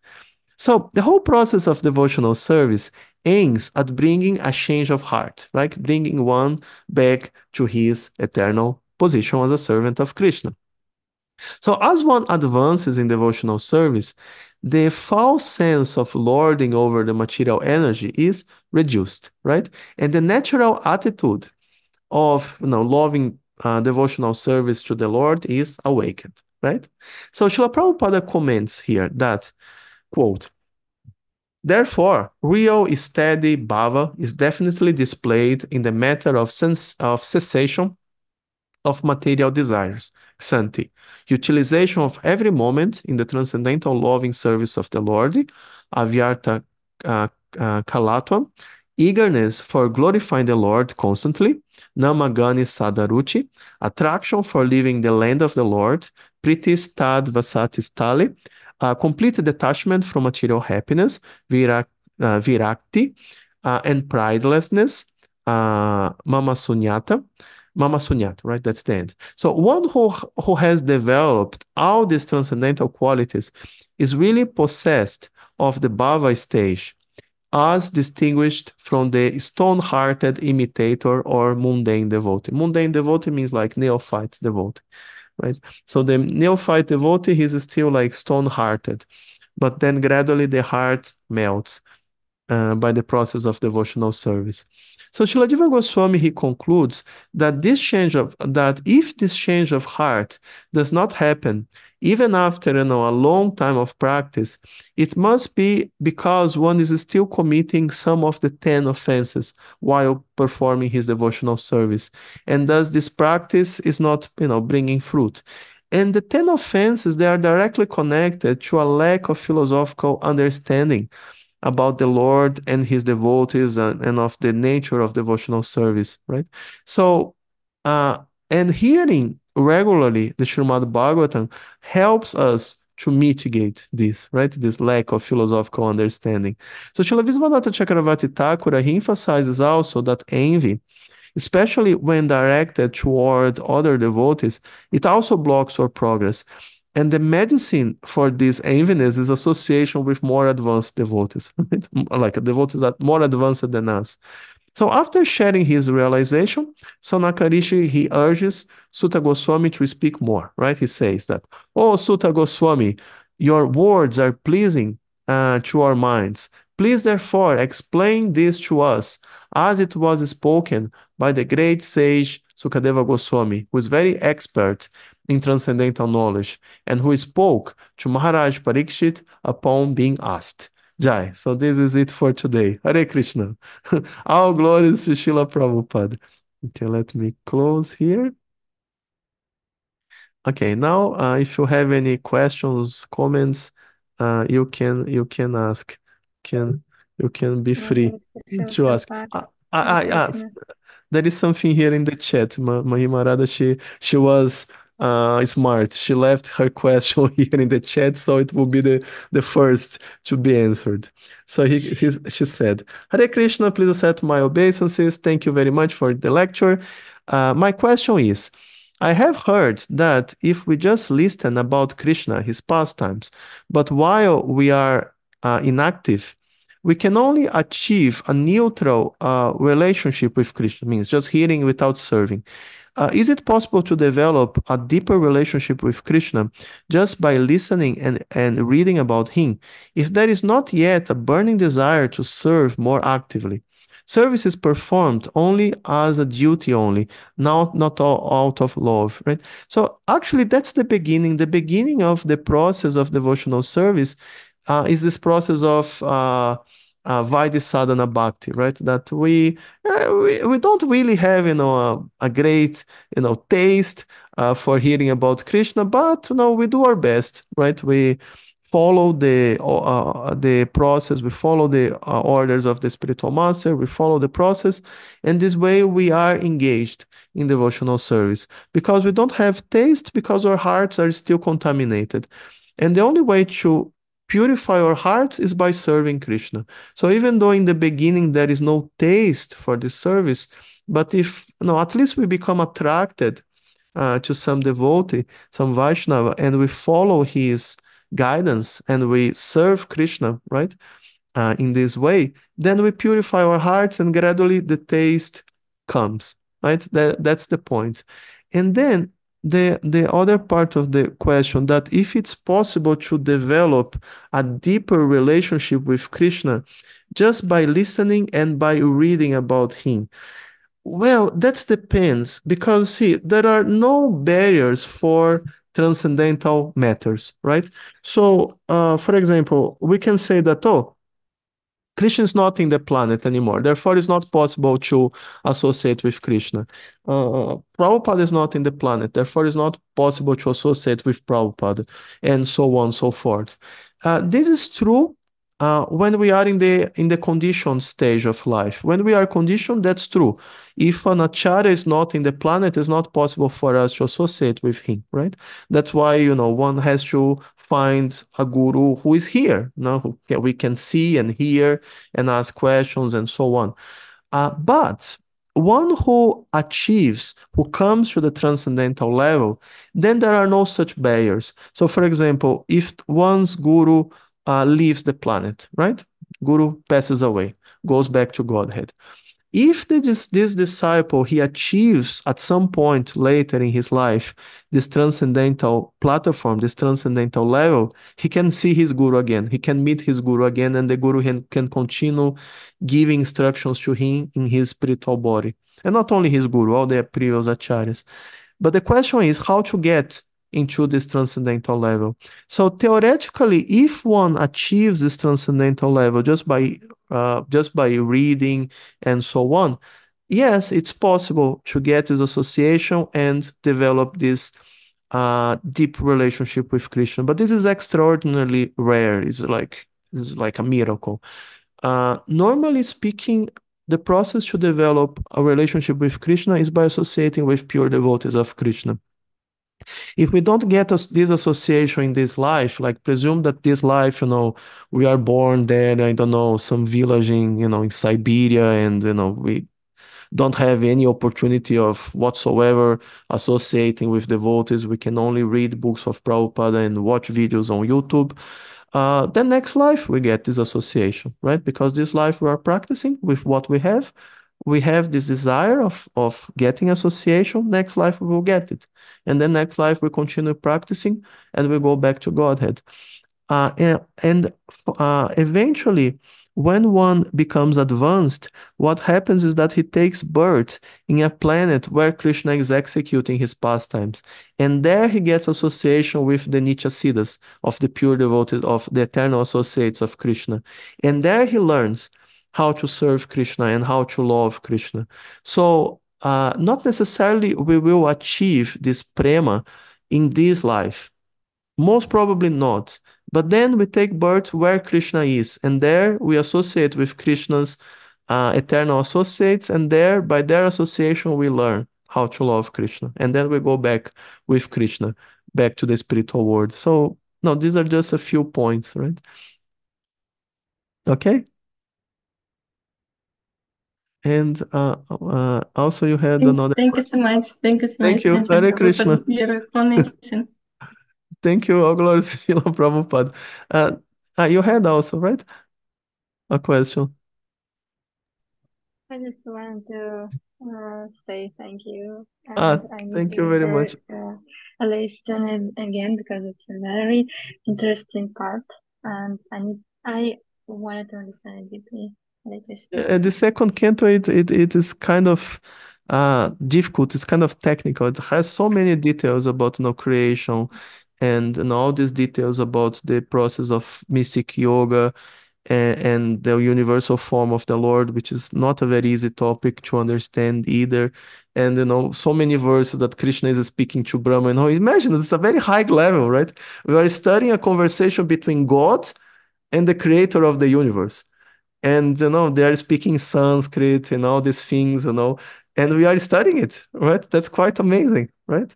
So the whole process of devotional service aims at bringing a change of heart, right? Bringing one back to his eternal position as a servant of Krishna. So as one advances in devotional service, the false sense of lording over the material energy is reduced, right? And the natural attitude of loving devotional service to the Lord is awakened, right? So Srila Prabhupada comments here that, quote, therefore, real steady bhava is definitely displayed in the matter of cessation of material desires, santi, utilization of every moment in the transcendental loving service of the Lord, avyarta uh, kalatvam, eagerness for glorifying the Lord constantly, namagani sadaruchi, attraction for living the land of the Lord, pritis tad vasatis tali, complete detachment from material happiness, virakti, and pridelessness, mama sunyata, Mama Sunyata, right? That's the end. So one who has developed all these transcendental qualities is really possessed of the bhava stage, as distinguished from the stone-hearted imitator or mundane devotee. Mundane devotee means like neophyte devotee, right? So the neophyte devotee, he's still like stone-hearted, but then gradually the heart melts by the process of devotional service. So Shilajiva Goswami, he concludes that if this change of heart does not happen, even after a long time of practice, it must be because one is still committing some of the 10 offenses while performing his devotional service, and thus this practice is not, bringing fruit. And the 10 offenses, they are directly connected to a lack of philosophical understanding about the Lord and his devotees and of the nature of devotional service, right? So, and hearing regularly the Srimad Bhagavatam helps us to mitigate this, right? This lack of philosophical understanding. So, Srila Visvanatha Chakravarti Thakura, he emphasizes also that envy, especially when directed toward other devotees, it also blocks our progress. And the medicine for this enviness is association with more advanced devotees, right? Like devotees are more advanced than us. So after sharing his realization, Sanakarishi, he urges Sutta Goswami to speak more, right? He says that, oh, Sutta Goswami, your words are pleasing to our minds. Please, therefore, explain this to us as it was spoken by the great sage Sukadeva Goswami, who is very expert in transcendental knowledge and who spoke to Maharaj Parikshit upon being asked. Jai. So this is it for today. Hare Krishna. All glories to Srila Prabhupada. Okay, let me close here. Okay, now if you have any questions, comments, you can ask. Can you can be free to ask. There is something here in the chat. Mahimarada, she was smart. She left her question here in the chat, so it will be the first to be answered. So she said, Hare Krishna, please accept my obeisances. Thank you very much for the lecture. My question is, I have heard that if we just listen about Krishna, his pastimes, but while we are inactive, we can only achieve a neutral relationship with Krishna, means just hearing without serving. Is it possible to develop a deeper relationship with Krishna just by listening and reading about him, if there is not yet a burning desire to serve more actively? Service is performed only as a duty only, not all out of love, right? So actually, that's the beginning. The beginning of the process of devotional service is this process of Vaidhi sadhana bhakti, right? That we don't really have a great taste for hearing about Krishna, but we do our best, right? We follow the process, we follow the orders of the spiritual master, we follow the process, and this way we are engaged in devotional service because we don't have taste, because our hearts are still contaminated. And the only way to purify our hearts is by serving Krishna. So even though in the beginning there is no taste for this service, but if no, at least we become attracted to some devotee, some Vaishnava, and we follow his guidance and we serve Krishna, right? In this way, then we purify our hearts and gradually the taste comes, right? That's the point. And then the other part of the question that if it's possible to develop a deeper relationship with Krishna just by listening and by reading about him. Well, that depends because see, there are no barriers for transcendental matters, right? So, for example, we can say that, oh, Krishna is not in the planet anymore. Therefore, it's not possible to associate with Krishna. Prabhupada is not in the planet. Therefore, it's not possible to associate with Prabhupada, and so on and so forth. This is true when we are in the conditioned stage of life. When we are conditioned, that's true. If an acharya is not in the planet, it's not possible for us to associate with him, right? That's why, one has to find a guru who is here, we can see and hear and ask questions and so on. But one who achieves, who comes to the transcendental level, then there are no such barriers. So, for example, if one's guru leaves the planet, right? Guru passes away, goes back to Godhead. If this disciple he achieves at some point later in his life this transcendental platform, this transcendental level, he can see his guru again, he can meet his guru again, and the guru can continue giving instructions to him in his spiritual body. And not only his guru, all the previous acharyas. But the question is how to get into this transcendental level. So theoretically, if one achieves this transcendental level just by reading and so on, yes, it's possible to get this association and develop this deep relationship with Krishna. But this is extraordinarily rare. It's like a miracle. Normally speaking, the process to develop a relationship with Krishna is by associating with pure devotees of Krishna. If we don't get this association in this life, like presume that this life, we are born there, I don't know, some village in Siberia, and, we don't have any opportunity of whatsoever associating with devotees. We can only read books of Prabhupada and watch videos on YouTube. Then next life we get this association, right? Because this life we are practicing with what we have. We have this desire of getting association. Next life we will get it. And then next life we continue practicing and we go back to Godhead. And eventually, when one becomes advanced, what happens is that he takes birth in a planet where Krishna is executing his pastimes. And there he gets association with the Nitya Siddhas, of the pure devotees, of the eternal associates of Krishna. And there he learns how to serve Krishna and how to love Krishna. So, not necessarily we will achieve this prema in this life. Most probably not. But then we take birth where Krishna is, and there we associate with Krishna's eternal associates, and there, by their association, we learn how to love Krishna. And then we go back with Krishna, back to the spiritual world. So, no, these are just a few points, right? Okay? And also, you had another Thank you so question. much. Thank you so Thank much, you. Kanchana Hare Prabhu, for Krishna. your explanation. Thank you. All glories to Srila Prabhupada. You had also, right? A question. I just want to say thank you, and Ah, I need thank you to very much. listen it again because it's a very interesting part, and I wanted to understand it deeply. Hare Krishna. The second canto, it is kind of difficult. It's kind of technical. It has so many details about creation and all these details about the process of mystic yoga and the universal form of the Lord, which is not a very easy topic to understand either. And so many verses that Krishna is speaking to Brahma. Imagine it's a very high level, right? We are studying a conversation between God and the creator of the universe. And they are speaking Sanskrit and all these things, and we are studying it, right? That's quite amazing, right?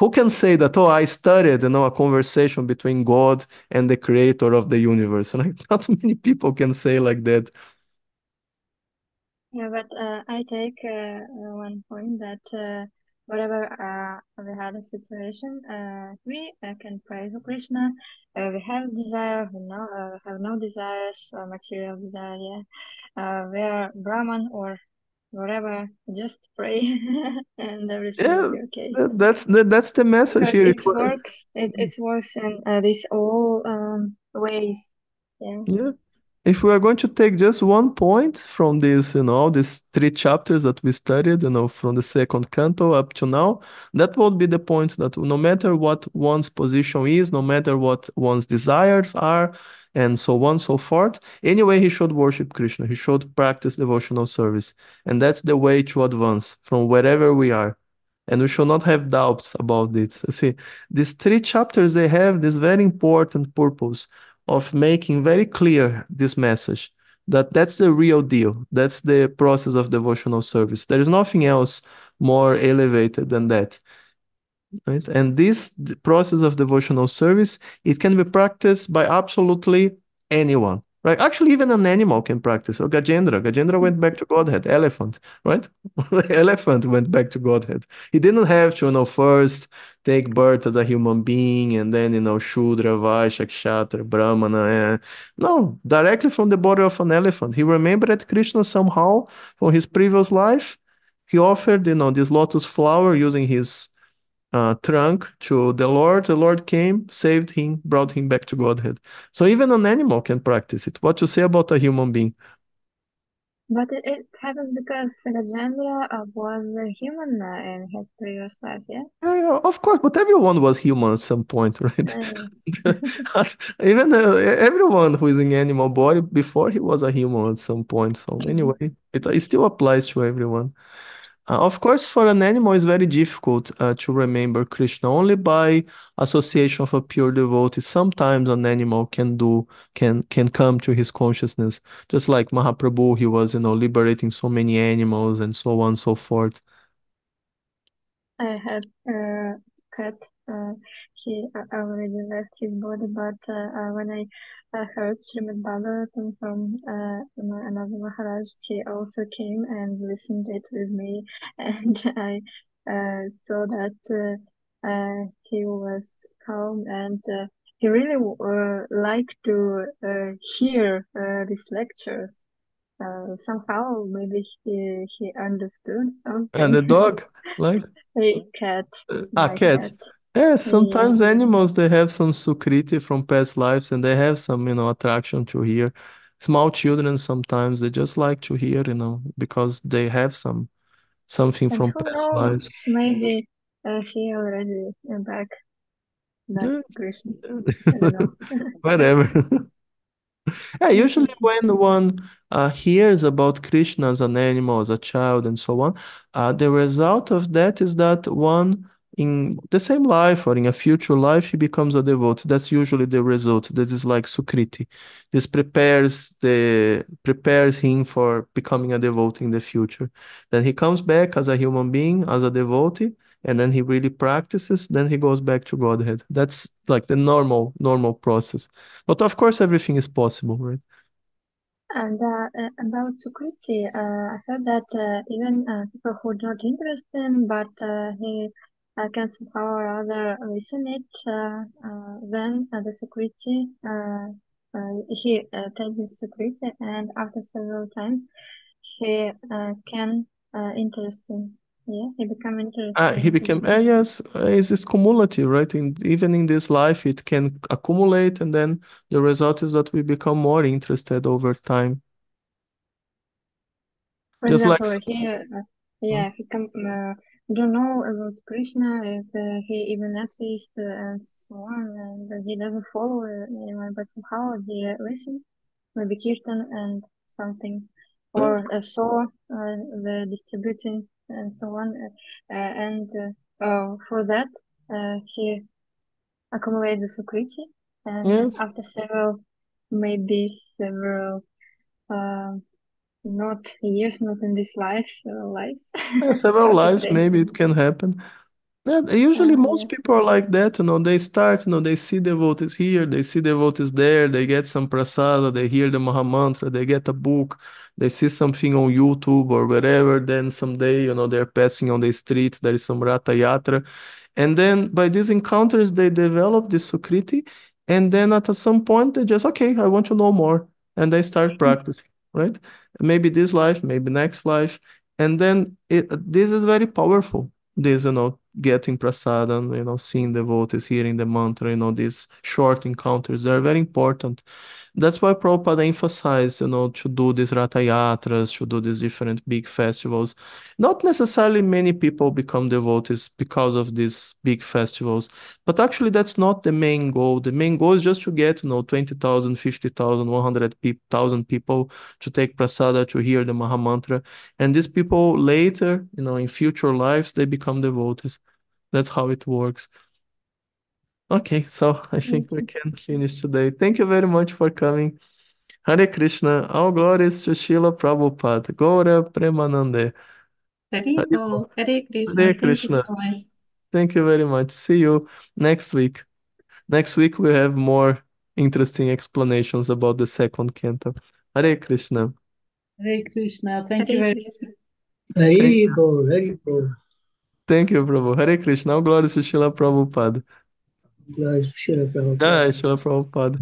Who can say that, oh, I studied, a conversation between God and the creator of the universe? Like, not many people can say like that. Yeah, but I take one point that whatever we had a situation, we can pray to Krishna. We have desire, we have no desires, material desire. Yeah, we are Brahman or whatever. Just pray, and everything will Yeah, be okay. that's the message Because here. it works. It works in these all ways. Yeah. Yeah. If we are going to take just one point from this, these three chapters that we studied, from the second canto up to now, that would be the point that no matter what one's position is, no matter what one's desires are, and so on, so forth, anyway, he should worship Krishna. He should practice devotional service. And that's the way to advance from wherever we are. And we should not have doubts about this. See, these three chapters, they have this very important purpose of making very clear this message that that's the real deal. That's the process of devotional service. There is nothing else more elevated than that, right? And this process of devotional service, it can be practiced by absolutely anyone, right? Actually, even an animal can practice. Or Gajendra went back to Godhead. Elephant, right? Elephant went back to Godhead. He didn't have to, first take birth as a human being and then, Shudra, Vaishya, Kshatra, Brahmana. No, directly from the body of an elephant. He remembered that Krishna somehow from his previous life. He offered, this lotus flower using his trunk to the Lord. The Lord came, saved him, brought him back to Godhead. So even an animal can practice it. What you say about a human being? But it happens because Rajendra was a human in his previous life, yeah? Yeah, yeah, of course, but everyone was human at some point, right? Uh, Even everyone who is in animal body before he was a human at some point. So anyway, it still applies to everyone. Of course, for an animal, it's very difficult to remember Krishna. Only by association of a pure devotee, sometimes an animal can come to his consciousness. Just like Mahaprabhu, he was, liberating so many animals and so on and so forth. I had a cat. He already left his body, but when I heard Srimad Bhagavatam from another Maharaj, he also came and listened it with me, and I saw that he was calm and he really liked to hear these lectures. Somehow, maybe he understood And something. the dog, like, A cat, my cat. cat. Yeah, Yeah, sometimes animals they have some sukriti from past lives and they have some, attraction to hear. Small children sometimes they just like to hear, because they have something and from who past knows? lives. Maybe he already back Yeah, to Krishna. I don't yeah. know. Whatever. Yeah, usually Interesting. when one hears about Krishna as an animal, as a child, and so on, the result of that is that one in the same life or in a future life, he becomes a devotee. That's usually the result. That is like Sukriti. This prepares him for becoming a devotee in the future. Then he comes back as a human being, as a devotee, and then he really practices, then he goes back to Godhead. That's like the normal process. But of course, everything is possible, right? And about Sukriti, I heard that even people who don't interested in, but he can somehow or other listen it, then the Sukriti, he takes the Sukriti, and after several times, he can interesting, yeah, he become interested He in became, Krishna. yes, it's cumulative, right? Even in this life, it can accumulate, and then the result is that we become more interested over time. For Just like, example, yeah, he don't know about Krishna, if he even atheist and so on, and he doesn't follow anyone, but somehow he listens, maybe Kirtan and something, uh, or saw the distributing and so on, and for that he accumulates the Sukriti, and yes, after maybe several. Uh, Not years, not in this life, several lives, several how to lives, say. maybe it can happen. Yeah, usually Yeah. most people are like that, they start, they see devotees here, they see devotees there, they get some prasada, they hear the Maha Mantra, they get a book, they see something on YouTube or wherever, then someday, they're passing on the streets, there is some Ratha Yatra, and then by these encounters, they develop this Sukriti, and then at some point, they just, okay, I want to know more, and they start practicing, right? Maybe this life, maybe next life, and then this is very powerful. This, getting prasadam, seeing devotees, hearing the mantra, these short encounters, they're very important. That's why Prabhupada emphasized, to do these Ratha Yatras, to do these different big festivals. Not necessarily many people become devotees because of these big festivals, but actually that's not the main goal. The main goal is just to get, 20,000, 50,000, 100,000 people to take prasada, to hear the Maha Mantra. And these people later, in future lives, they become devotees. That's how it works. Okay, so I think we Okay. can finish today. Thank you very much for coming. Hare Krishna, all glories to Srila Prabhupada, Gaura Premanande. Hare Bo- Hare Krishna. Hare Thank you Krishna. so much. Thank you very much. See you next week. Next week we have more interesting explanations about the second canto. Hare Krishna. Hare Krishna. Thank you Hare very Krishna. Thank, Hari Bol, Hari Bol. thank you, Prabhu. Hare Krishna, all glories to Srila Prabhupada. Glory to Srila Prabhupada. Jai Srila Prabhupada.